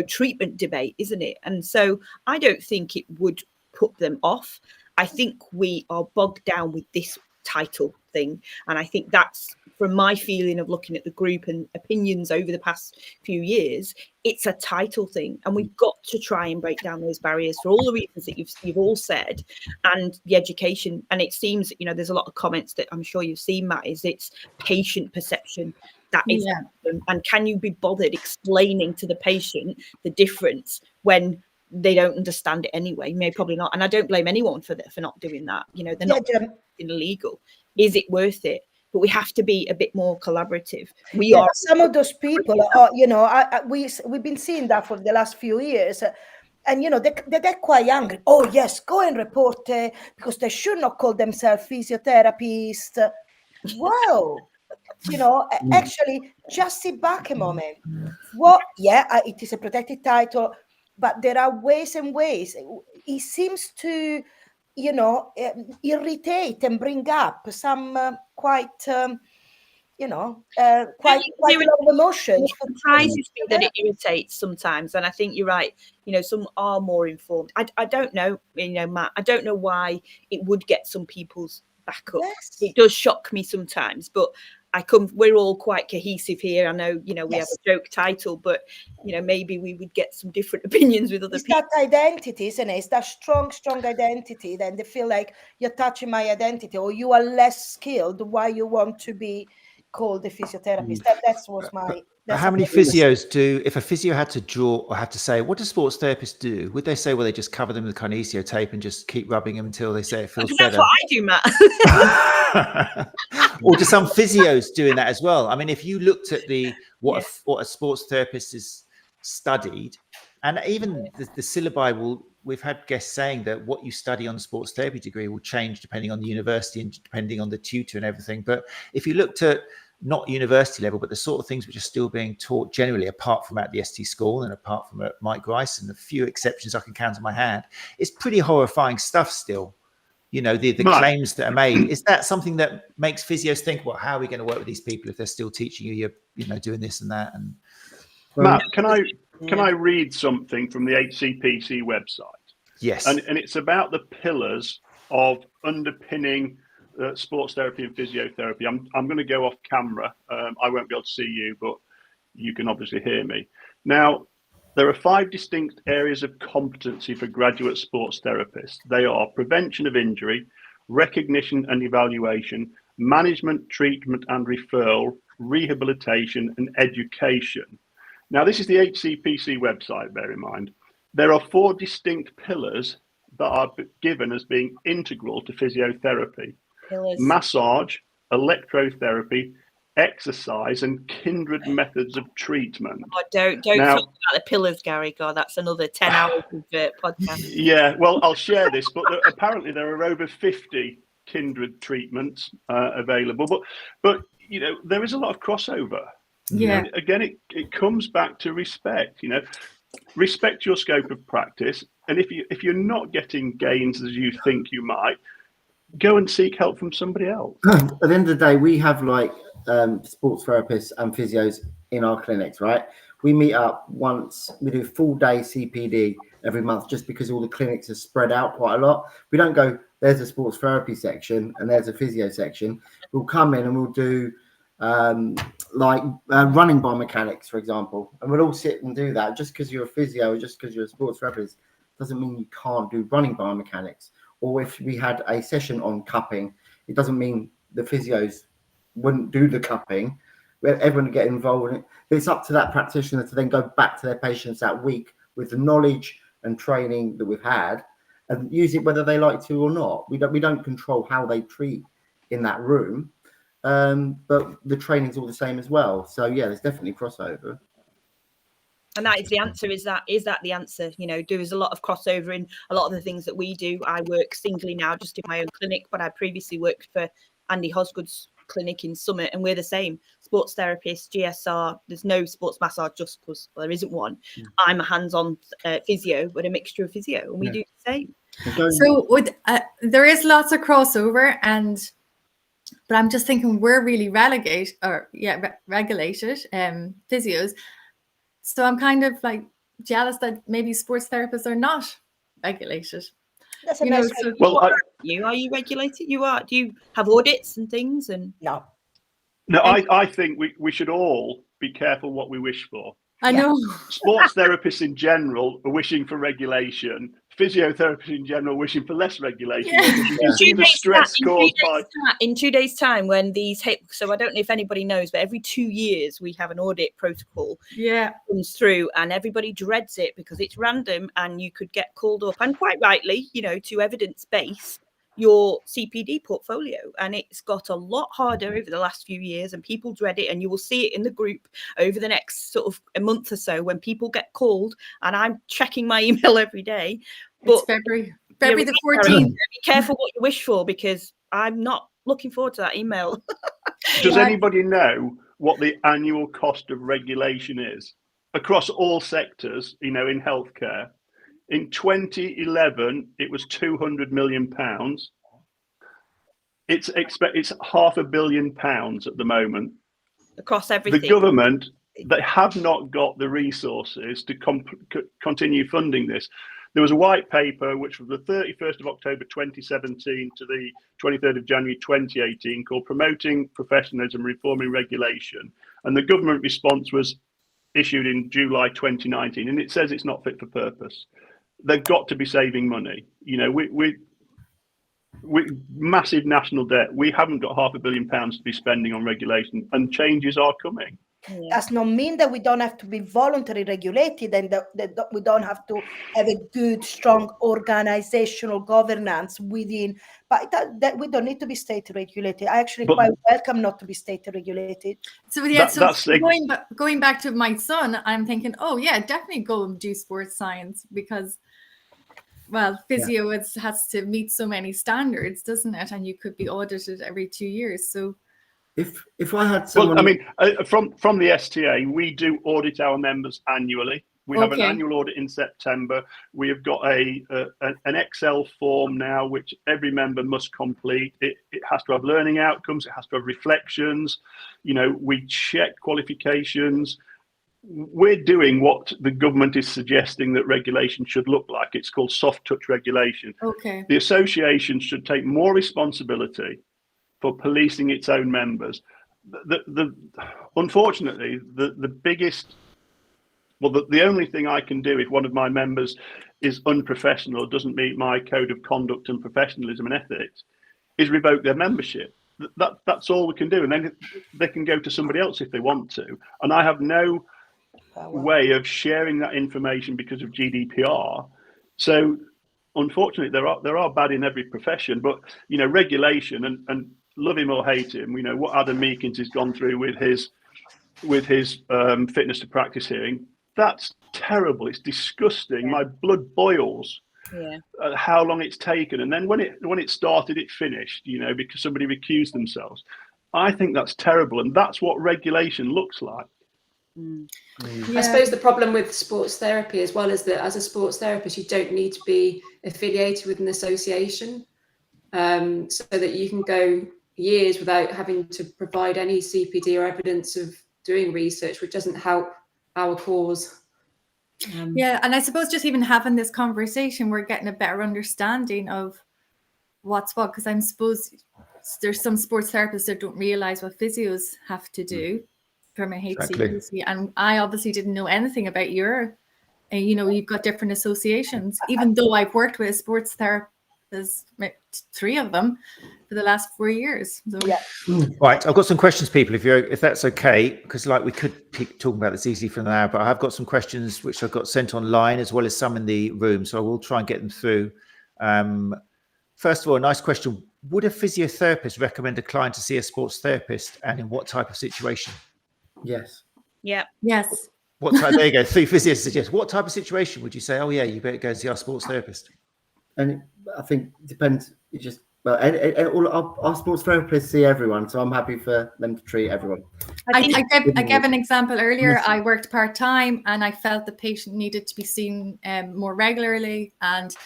treatment debate, isn't it? And so I don't think it would put them off. I think we are bogged down with this title thing. And I think that's, from my feeling of looking at the group and opinions over the past few years, it's a title thing. And we've got to try and break down those barriers for all the reasons that you've all said, and the education. And it seems, there's a lot of comments that I'm sure you've seen, Matt, is it's patient perception. That is, and can you be bothered explaining to the patient the difference when they don't understand it anyway? Maybe probably not. And I don't blame anyone for not doing that. They're not illegal. Is it worth it? But we have to be a bit more collaborative. We are. Some of those people are, we've been seeing that for the last few years. And, they get quite angry. Oh, yes, go and report because they should not call themselves physiotherapists. Wow. Actually, just sit back a moment. It is a protected title, but there are ways and ways. It seems to, irritate and bring up some quite a lot of emotions. It surprises me that it irritates sometimes, and I think you're right. Some are more informed. I don't know, Matt. I don't know why it would get some people's back up. Yes. It does shock me sometimes, but we're all quite cohesive here. I know, we have a joke title, but maybe we would get some different opinions with other people. It's that identity, isn't it? It's that strong identity. Then they feel like you're touching my identity, or you are less skilled. Why you want to be called a physiotherapist? That's what's my. How many physios do? If a physio had to draw or have to say, what do sports therapists do? Would they say, well, they just cover them with kinesio tape and just keep rubbing them until they say it feels better? That's what I do, Matt. Or do some physios doing that as well? I mean, if you looked at what a sports therapist is studied, and even the syllabi we've had guests saying that what you study on the sports therapy degree will change depending on the university and depending on the tutor and everything. But if you looked at not university level, but the sort of things which are still being taught generally, apart from at the ST school and apart from at Mike Grice and a few exceptions I can count on my hand, it's pretty horrifying stuff still. The claims that are made. Is that something that makes physios think, well, how are we going to work with these people if they're still teaching you're doing this and that? And Matt, can I read something from the HCPC website? Yes. And it's about the pillars of underpinning sports therapy and physiotherapy. I'm going to go off camera. I won't be able to see you, but you can obviously hear me. Now, there are 5 distinct areas of competency for graduate sports therapists. They are prevention of injury, recognition and evaluation, management, treatment and referral, rehabilitation and education. Now, this is the HCPC website, bear in mind. There are 4 distinct pillars that are given as being integral to physiotherapy. Massage, electrotherapy, exercise and kindred methods of treatment. Oh, don't talk about the pillars, Gary. God, that's another 10 hours of podcast. Yeah, well, I'll share this, but apparently there are over 50 kindred treatments available. But there is a lot of crossover. Yeah. Again, it comes back to respect. Respect your scope of practice, and if you're not getting gains as you think you might, go and seek help from somebody else. At the end of the day, we have sports therapists and physios in our clinics, right? We meet up once, we do full day CPD every month just because all the clinics are spread out quite a lot. We don't go, there's a sports therapy section and there's a physio section. We'll come in and we'll do running biomechanics, for example, and we'll all sit and do that. Just because you're a physio or just because you're a sports therapist doesn't mean you can't do running biomechanics. Or if we had a session on cupping, it doesn't mean the physios wouldn't do the cupping. where everyone would get involved in it. But it's up to that practitioner to then go back to their patients that week with the knowledge and training that we've had, and use it whether they like to or not. We don't control how they treat in that room, but the training's all the same as well. So yeah, there's definitely crossover. And that is the answer. Is that the answer? You know, there is a lot of crossover in a lot of the things that we do. I work singly now, just in my own clinic, but I previously worked for Andy Hosgood's clinic in Summit, and we're the same. Sports therapist, GSR. There's no sports massage just because there isn't one. I'm a hands-on physio, but a mixture of physio, and we do the same. So there is lots of crossover, but I'm just thinking we're really regulated, physios. So I'm kind of like jealous that maybe sports therapists are not regulated. That's a nice so, well, are you regulated? You are. Do you have audits and things? And no. I think we should all be careful what we wish for. I know. Sports therapists in general are wishing for regulation. Physiotherapists in general wishing for less regulation. You can see the stress caused by... In 2 days' time, when these so I don't know if anybody knows, but every 2 years we have an audit protocol comes through, and everybody dreads it because it's random and you could get called up, and quite rightly, you know, to evidence base your CPD portfolio, and it's got a lot harder over the last few years, and people dread it, and you will see it in the group over the next sort of a month or so when people get called, and I'm checking my email every day. But it's February the 14th. Be careful what you wish for, because I'm not looking forward to that email. Does anybody know what the annual cost of regulation is across all sectors, you know, in healthcare? In 2011, it was £200 million. It's £500 million at the moment. Across everything. The government, they have not got the resources to continue funding this. There was a white paper, which was the 31st of October 2017 to the 23rd of January 2018, called Promoting Professionalism, Reforming Regulation. And the government response was issued in July 2019, and it says it's not fit for purpose. They've got to be saving money. You know, we massive national debt. We haven't got £500 million to be spending on regulation, and changes are coming. Does not mean that we don't have to be voluntarily regulated, and that we don't have to have a good, strong organizational governance within. But that we don't need to be state regulated. I actually quite welcome not to be state regulated. So going back to my son, I'm thinking, oh yeah, definitely go and do sports science, because, well, physio has to meet so many standards, doesn't it? And you could be audited every 2 years. So if I had someone... Well, I mean, from the STA, we do audit our members annually. We have an annual audit in September. We have got an Excel form now, which every member must complete. It has to have learning outcomes. It has to have reflections. You know, we check qualifications. We're doing what the government is suggesting that regulation should look like. It's called soft touch regulation. Okay. The association should take more responsibility for policing its own members. Unfortunately, the biggest... Well, the only thing I can do if one of my members is unprofessional, doesn't meet my code of conduct and professionalism and ethics, is revoke their membership. That's all we can do. And then they can go to somebody else if they want to. And I have no way of sharing that information because of GDPR. So unfortunately, there are bad in every profession, but, you know, regulation, and love him or hate him, you know, what Adam Meakins has gone through with his fitness to practice hearing, that's terrible. It's disgusting. My blood boils. How long it's taken, and then when it started, it finished. You know, because somebody recused themselves. I think that's terrible, and that's what regulation looks like. I suppose the problem with sports therapy as well is that as a sports therapist, you don't need to be affiliated with an association, so that you can go years without having to provide any CPD or evidence of doing research, which doesn't help our cause. And I suppose just even having this conversation, we're getting a better understanding of what's what, because I suppose there's some sports therapists that don't realize what physios have to do from a HCPC, and I obviously didn't know anything about your, you know, you've got different associations. Even though I've worked with a sports There's 3 of them for the last 4 years. So. Yeah. Right, I've got some questions, people, if that's okay, because like we could keep talking about this easily for an hour, but I have got some questions which I've got sent online as well as some in the room, so I will try and get them through. First of all, a nice question. Would a physiotherapist recommend a client to see a sports therapist, and in what type of situation? Yes. Yeah. Yes. What type? There you go. 3 physios suggest. What type of situation would you say, oh yeah, you better go and see our sports therapist? And I think it depends. It just, well, and all our sports therapists see everyone, so I'm happy for them to treat everyone. I gave an example earlier. I worked part-time and I felt the patient needed to be seen more regularly. And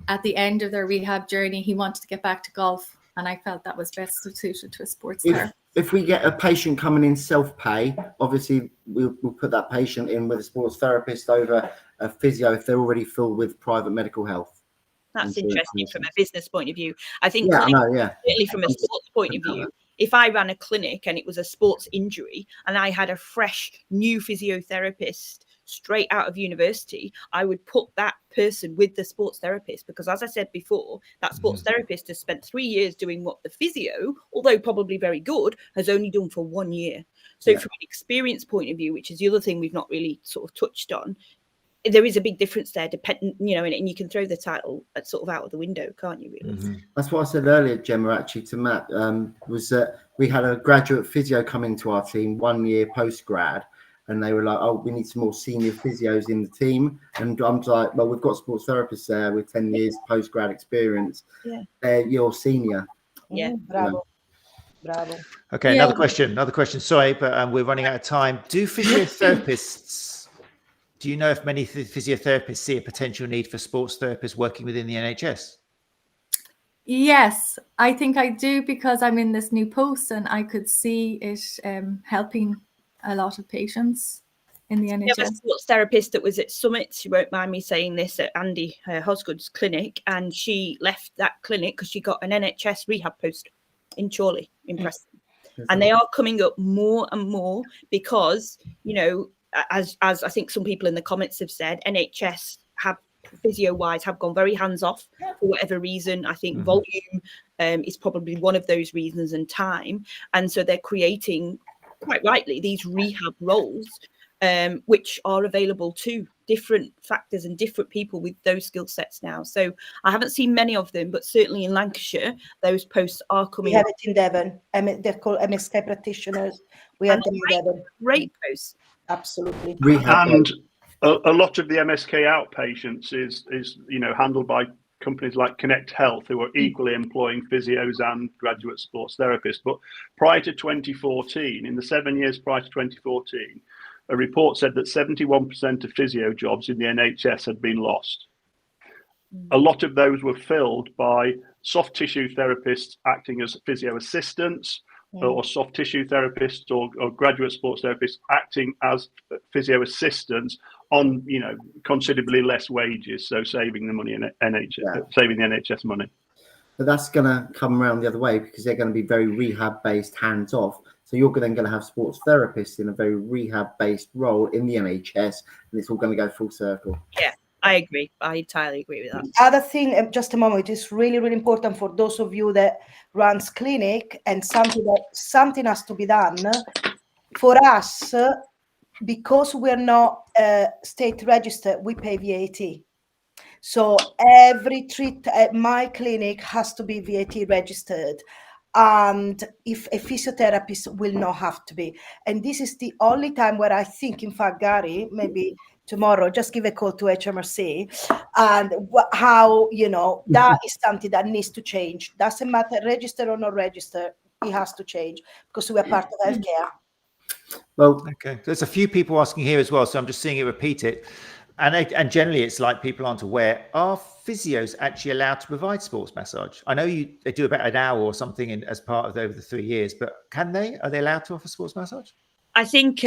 at the end of their rehab journey, he wanted to get back to golf. And I felt that was best suited to a sports therapist. If we get a patient coming in self-pay, obviously we'll put that patient in with a sports therapist over a physio if they're already filled with private medical health. That's interesting from a business point of view. I think certainly from a sports point of view, if I ran a clinic and it was a sports injury and I had a fresh new physiotherapist straight out of university, I would put that person with the sports therapist, because as I said before, that sports therapist has spent 3 years doing what the physio, although probably very good, has only done for 1 year. So from an experience point of view, which is the other thing we've not really sort of touched on, there is a big difference there, dependent, and you can throw the title sort of out of the window, can't you, really? That's what I said earlier, Gemma, actually, to Matt, was that we had a graduate physio come into our team 1 year post-grad, and they were like, oh, we need some more senior physios in the team. And I'm like, well, we've got sports therapists there with 10 years post-grad experience. Yeah. They're your senior. Yeah. Bravo. Bravo. Okay, another question. Sorry, but we're running out of time. Do you know if many physiotherapists see a potential need for sports therapists working within the NHS? Yes, I think I do, because I'm in this new post and I could see it helping a lot of patients in the NHS. We have a sports therapist that was at Summit. She won't mind me saying this, at Andy Hosgood's clinic, and she left that clinic because she got an NHS rehab post in Chorley, in Preston. And they are coming up more and more because, as I think some people in the comments have said, NHS have physio-wise have gone very hands-off for whatever reason. I think volume is probably one of those reasons, and time. And so they're creating, quite rightly, these rehab roles, which are available to different factors and different people with those skill sets now. So I haven't seen many of them, but certainly in Lancashire, those posts are coming. We have it in Devon. They're called MSK practitioners. We have them in Devon. Great posts. Absolutely. And a lot of the MSK outpatients is handled by companies like Connect Health, who are equally employing physios and graduate sports therapists. But prior to 2014, in the 7 years prior to 2014, a report said that 71% of physio jobs in the NHS had been lost. A lot of those were filled by soft tissue therapists acting as physio assistants, or soft tissue therapists or graduate sports therapists acting as physio assistants on, considerably less wages, so saving the money in NHS, saving the NHS money. But that's going to come around the other way, because they're going to be very rehab-based, hands-off. So you're then going to have sports therapists in a very rehab-based role in the NHS, and it's all going to go full circle. Yeah, I agree. I entirely agree with that. Other thing, just a moment, it is really, really important for those of you that runs clinic, and something has to be done for us, because we're not state registered. We pay VAT. So every treat at my clinic has to be VAT registered. And if a physiotherapist will not have to be. And this is the only time where I think, in fact, Gary, maybe tomorrow, just give a call to 𝐻MRC, and how, that is something that needs to change. Doesn't matter, register or not register, it has to change, because we are part of healthcare. Well, okay. There's a few people asking here as well, so I'm just seeing it repeat it. And generally, it's like people aren't aware. Are physios actually allowed to provide sports massage? I know they do about an hour or something as part of over the 3 years, but can they? Are they allowed to offer sports massage? I think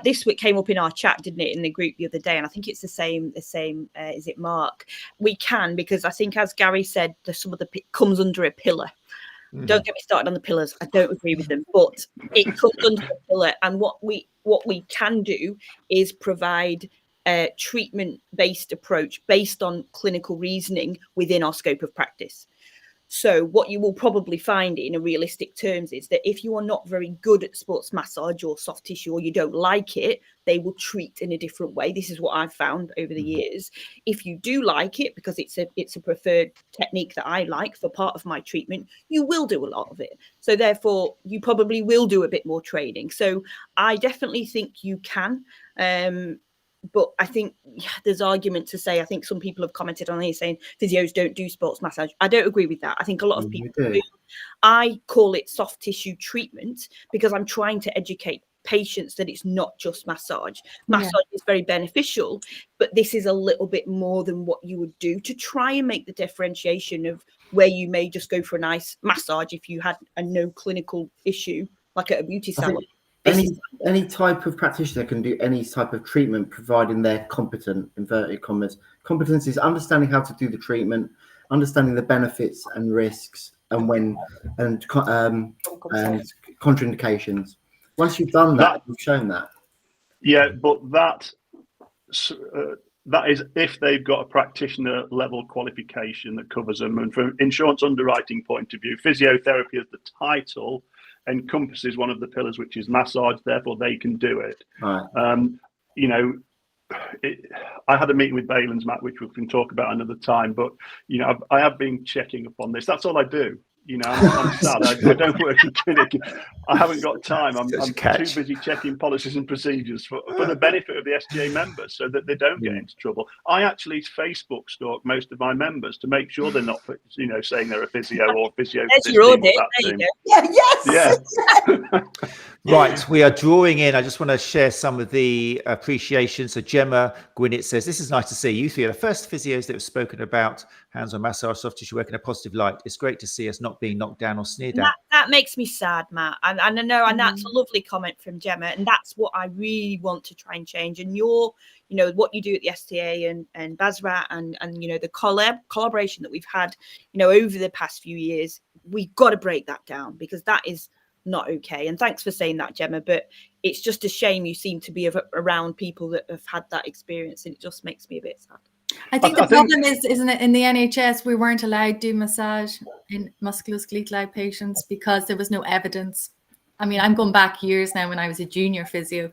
this week came up in our chat, didn't it, in the group the other day? And I think it's the same. Is it Mark? We can, because I think, as Gary said, some of the comes under a pillar. Don't get me started on the pillars. I don't agree with them, but it comes under a pillar. And what we can do is provide a treatment-based approach based on clinical reasoning within our scope of practice. So what you will probably find in a realistic terms is that if you are not very good at sports massage or soft tissue, or you don't like it, they will treat in a different way. This is what I've found over the years. If you do like it, because it's a preferred technique that I like for part of my treatment, you will do a lot of it. So therefore, you probably will do a bit more training. So I definitely think you can. But I think there's argument to say, I think some people have commented on here saying physios don't do sports massage. I don't agree with that. I think a lot of people do. I call it soft tissue treatment because I'm trying to educate patients that it's not just massage. Massage is very beneficial, but this is a little bit more than what you would do to try and make the differentiation of where you may just go for a nice massage if you had a no clinical issue, like at a beauty salon. Any type of practitioner can do any type of treatment, providing they're competent, inverted commas. Competence is understanding how to do the treatment, understanding the benefits and risks, and contraindications. Once you've done that, you've shown that. Yeah, but that is if they've got a practitioner level qualification that covers them. And from insurance underwriting point of view, physiotherapy as the title encompasses one of the pillars, which is massage. Therefore, they can do it. Right. I had a meeting with Baylands, Matt, which we can talk about another time. But I have been checking up on this. That's all I do. I'm sad. I don't work in clinic. I haven't got time. I'm too busy checking policies and procedures for the benefit of the STA members, so that they don't get into trouble. I actually Facebook stalk most of my members to make sure they're not, saying they're a physio or physio. That's your audit. There you go. Yeah. Yes. Yeah. Right, we are drawing in. I just want to share some of the appreciation. So Gemma Gwinnett says, this is nice to see. You three are the first physios that have spoken about hands-on massage, soft tissue work in a positive light. It's great to see us not being knocked down or sneered at. That makes me sad, Matt. And I know, and that's a lovely comment from Gemma. And that's what I really want to try and change. And what you do at the STA and BASRAT and the collaboration that we've had, over the past few years, we've got to break that down, because that is not okay. And thanks for saying that, Gemma, but it's just a shame you seem to be around people that have had that experience, and it just makes me a bit sad. I think the problem is, isn't it, in the NHS we weren't allowed to do massage in musculoskeletal patients because there was no evidence. I mean, I'm going back years now when I was a junior physio.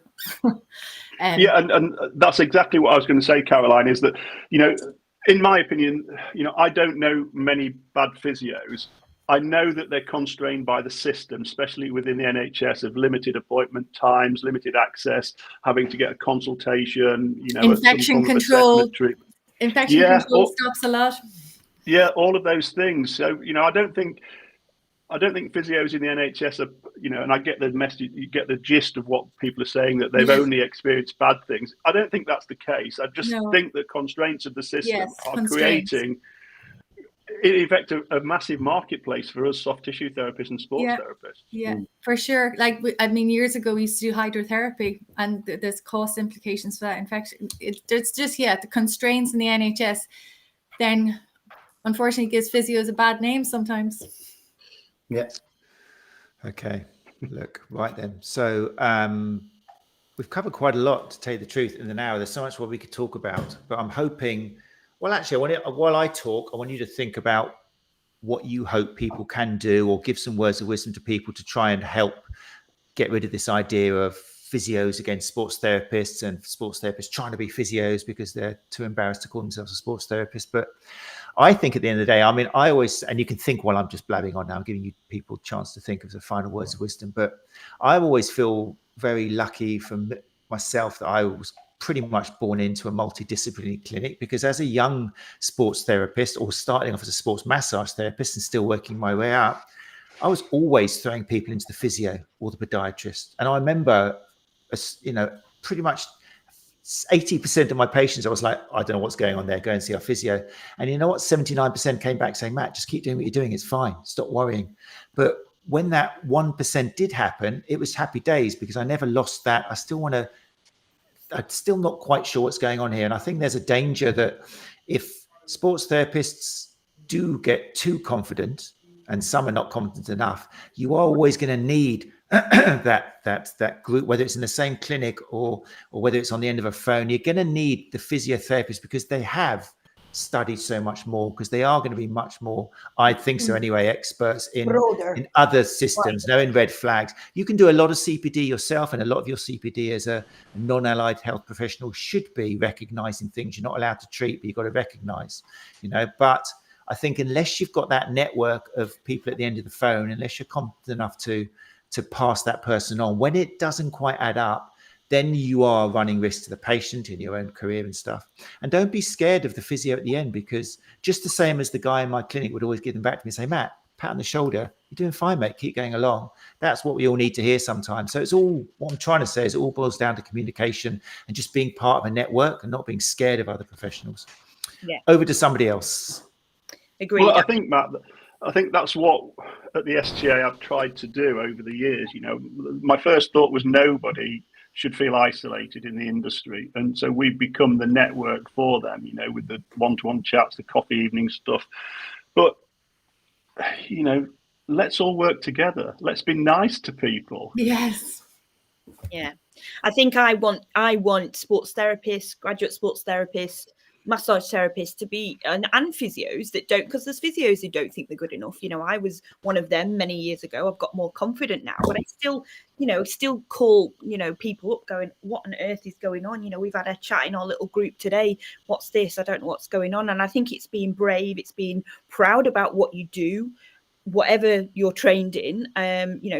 And that's exactly what I was going to say, Caroline, is that, in my opinion, I don't know many bad physios. I know that they're constrained by the system, especially within the NHS, of limited appointment times, limited access, having to get a consultation, infection control. Infection control stops a lot. Yeah, all of those things. So, I don't think physios in the NHS are, and I get the message, you get the gist of what people are saying, that they've only experienced bad things. I don't think that's the case. I just think that constraints of the system are creating, in effect, a massive marketplace for us soft tissue therapists and sports therapists. Yeah, for sure. Years ago we used to do hydrotherapy, and there's cost implications for that infection. It's just the constraints in the NHS then unfortunately gives physios a bad name sometimes. Yeah. Okay. Look, right then. So we've covered quite a lot, to tell you the truth, in an hour. There's so much what we could talk about, but I'm hoping. Well, actually, while I talk, I want you to think about what you hope people can do, or give some words of wisdom to people to try and help get rid of this idea of physios against sports therapists, and sports therapists trying to be physios because they're too embarrassed to call themselves a sports therapist. But I think at the end of the day, I mean, I always, and you can think while I'm just blabbing on now, I'm giving you people a chance to think of the final words of wisdom, but I always feel very lucky from myself that I was pretty much born into a multidisciplinary clinic, because as a young sports therapist, or starting off as a sports massage therapist and still working my way up, I was always throwing people into the physio or the podiatrist. And I remember, pretty much 80% of my patients, I was like, I don't know what's going on there, go and see our physio. And you know what? 79% came back saying, Matt, just keep doing what you're doing. It's fine. Stop worrying. But when that 1% did happen, it was happy days, because I never lost that. I'm still not quite sure what's going on here. And I think there's a danger that if sports therapists do get too confident, and some are not confident enough, you are always going to need that group, whether it's in the same clinic or whether it's on the end of a phone. You're going to need the physiotherapists, because they have studied so much more, because they are going to be much more, I think so anyway, experts in other systems, knowing red flags. You can do a lot of CPD yourself, and a lot of your CPD as a non-allied health professional should be recognizing things you're not allowed to treat, but you've got to recognize, but I think unless you've got that network of people at the end of the phone, unless you're competent enough to pass that person on, when it doesn't quite add up, then you are running risk to the patient in your own career and stuff. And don't be scared of the physio at the end, because just the same as the guy in my clinic would always give them back to me and say, Matt, pat on the shoulder, you're doing fine, mate, keep going along. That's what we all need to hear sometimes. So it's all, what I'm trying to say is it all boils down to communication and just being part of a network and not being scared of other professionals. Yeah. Over to somebody else. Agreed. Well, I think, Matt, that's what at the STA I've tried to do over the years. My first thought was nobody should feel isolated in the industry, and so we've become the network for them, with the one-to-one chats, the coffee evening stuff. But let's all work together. Let's be nice to people. Yes. Yeah, I think I want sports therapists, graduate sports therapists, massage therapists to be and physios that don't, because there's physios who don't think they're good enough. I was one of them many years ago. I've got more confident now, but I still call people up going, what on earth is going on? We've had a chat in our little group today. What's this? I don't know what's going on. And I think it's being brave, it's being proud about what you do, whatever you're trained in,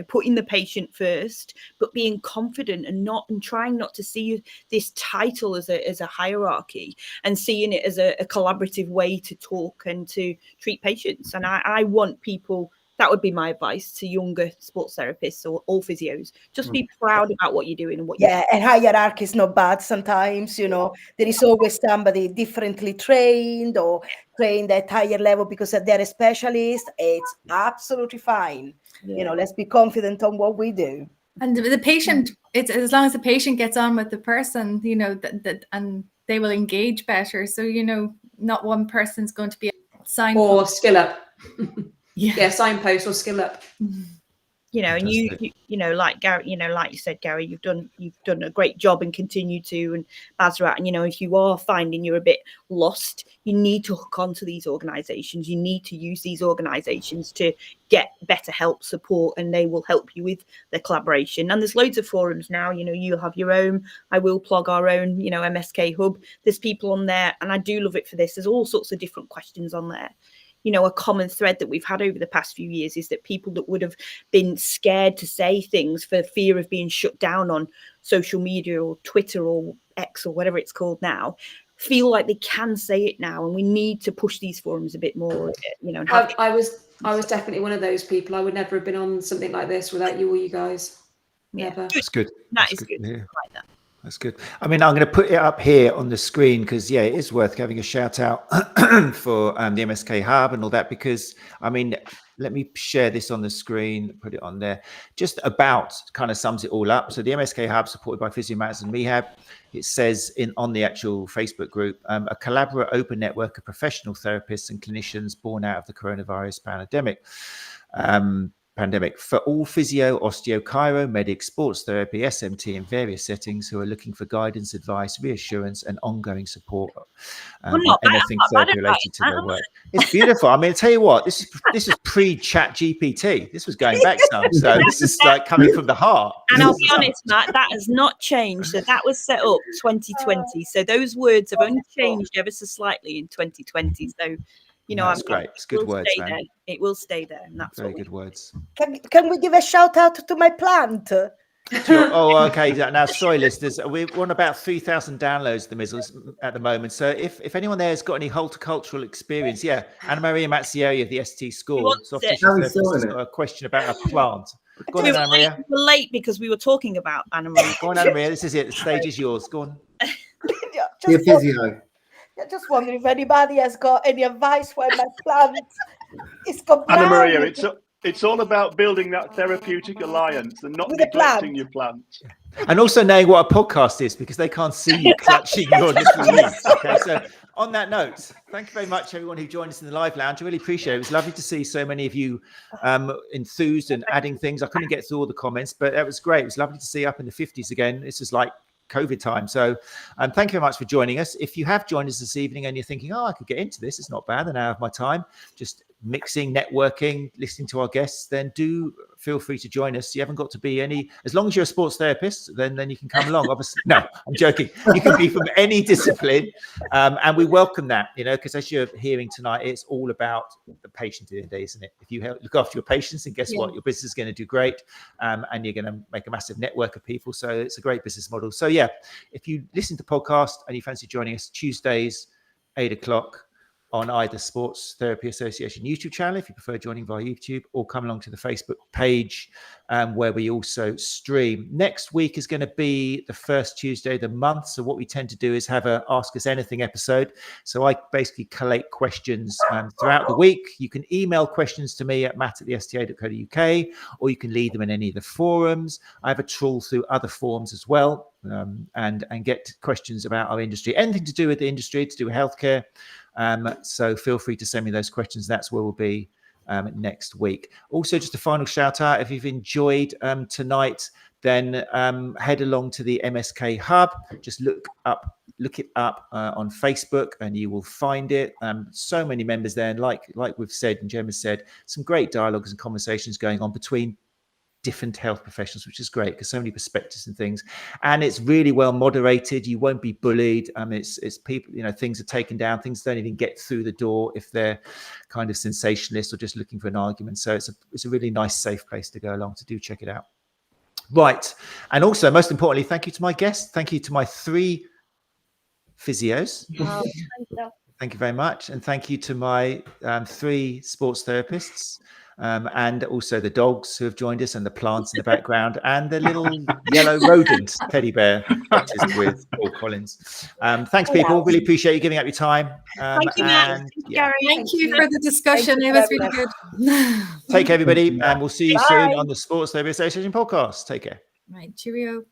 putting the patient first, but being confident and trying not to see this title as a hierarchy, and seeing it as a collaborative way to talk and to treat patients. And I want people, that would be my advice to younger sports therapists or all physios, just be proud about what you're doing and what and hierarchy is not bad sometimes. There is always somebody differently trained or trained at higher level because they're a specialist. It's absolutely fine. Let's be confident on what we do. And the patient, it's as long as the patient gets on with the person, and they will engage better. So, not one person's going to be signed or skill up. Yeah, signpost or skill up. And like Gary, like you said, Gary, you've done a great job and continue to, and Bazrat, and if you are finding you're a bit lost, you need to hook onto these organizations. You need to use these organizations to get better help, support, and they will help you with the collaboration. And there's loads of forums now. You'll have your own. I will plug our own, MSK hub. There's people on there, and I do love it for this. There's all sorts of different questions on there. A common thread that we've had over the past few years is that people that would have been scared to say things for fear of being shut down on social media or Twitter or X or whatever it's called now, feel like they can say it now. And we need to push these forums a bit more. I was definitely one of those people. I would never have been on something like this without you or you guys. Never. That's good. That is good. Yeah. Like that. That's good. I mean, I'm going to put it up here on the screen because, it is worth having a shout out for the MSK Hub and all that, because, let me share this on the screen, put it on there. Just about kind of sums it all up. So the MSK Hub, supported by Physio Matters and Rehab, it says on the actual Facebook group, a collaborative open network of professional therapists and clinicians born out of the coronavirus pandemic for all physio, osteo, chiro, medic, sports therapy, SMT in various settings who are looking for guidance, advice, reassurance and ongoing support on anything therapy related to their work. It's beautiful. I tell you what, this is pre-chat GPT. This was going back some, so this is like coming from the heart. And I'll be honest, Matt, that has not changed. So that was set up 2020. So those words have only changed ever so slightly in 2020. So that's great. It's good words, man. There. It will stay there, and that's very good words. Can we give a shout out to my plant? Oh, okay. Now, sorry, listeners, we're on about 3,000 downloads at the moment. So if anyone there has got any horticultural experience, Anna Maria Mazzieri of the ST School, soft tissue therapist, has got a question about a plant. Go on, Anna Maria. We're late because we were talking about Anna Maria. Go on, Anna Maria. This is it. The stage is yours. Go on. Just wondering if anybody has got any advice for my plant. Anna Maria, it's all about building that therapeutic alliance and not neglecting your plant. And also knowing what a podcast is, because they can't see you clutching your little leaves. Okay, so on that note, thank you very much, everyone who joined us in the live lounge. I really appreciate it. It was lovely to see so many of you enthused and adding things. I couldn't get through all the comments, but that was great. It was lovely to see up in the 50s again. This is like COVID time. So thank you very much for joining us. If you have joined us this evening and you're thinking, oh, I could get into this, it's not bad, an hour of my time, just mixing, networking, listening to our guests, then do feel free to join us. You haven't got to be as long as you're a sports therapist, then you can come along. Obviously, no, I'm joking. You can be from any discipline, and we welcome that, because as you're hearing tonight, it's all about the patient at the end of the day, isn't it? If you look after your patients, and guess what, your business is going to do great, and you're going to make a massive network of people. So it's a great business model. So yeah, if you listen to the podcast and you fancy joining us Tuesdays, 8 o'clock, on either Sports Therapy Association YouTube channel, if you prefer joining via YouTube, or come along to the Facebook page where we also stream. Next week is going to be the first Tuesday of the month. So what we tend to do is have a Ask Us Anything episode. So I basically collate questions throughout the week. You can email questions to me at matt@sta.co.uk, or you can leave them in any of the forums. I have a trawl through other forums as well, and get questions about our industry, anything to do with the industry, to do with healthcare. So feel free to send me those questions. That's where we'll be next week. Also, just a final shout out, if you've enjoyed tonight, then head along to the MSK Hub. Just look it up on Facebook and you will find it. So many members there, and like we've said and Gemma said, some great dialogues and conversations going on between different health professionals, which is great because so many perspectives and things, and it's really well moderated. You won't be bullied. It's people, things are taken down, things don't even get through the door if they're kind of sensationalist or just looking for an argument. So it's a really nice, safe place to go along. So do check it out. Right, and also most importantly, thank you to my guests, thank you to my 3 physios. Thank you very much, and thank you to my 3 sports therapists. And also the dogs who have joined us, and the plants in the background, and the little yellow rodent teddy bear that is with Paul Collins. Thanks, people. Really appreciate you giving up your time. Thank you, Matt. Thank you for the discussion. It was really good. Take care, everybody, and we'll see you soon on the Sports Therapy Association podcast. Take care. Right, cheerio.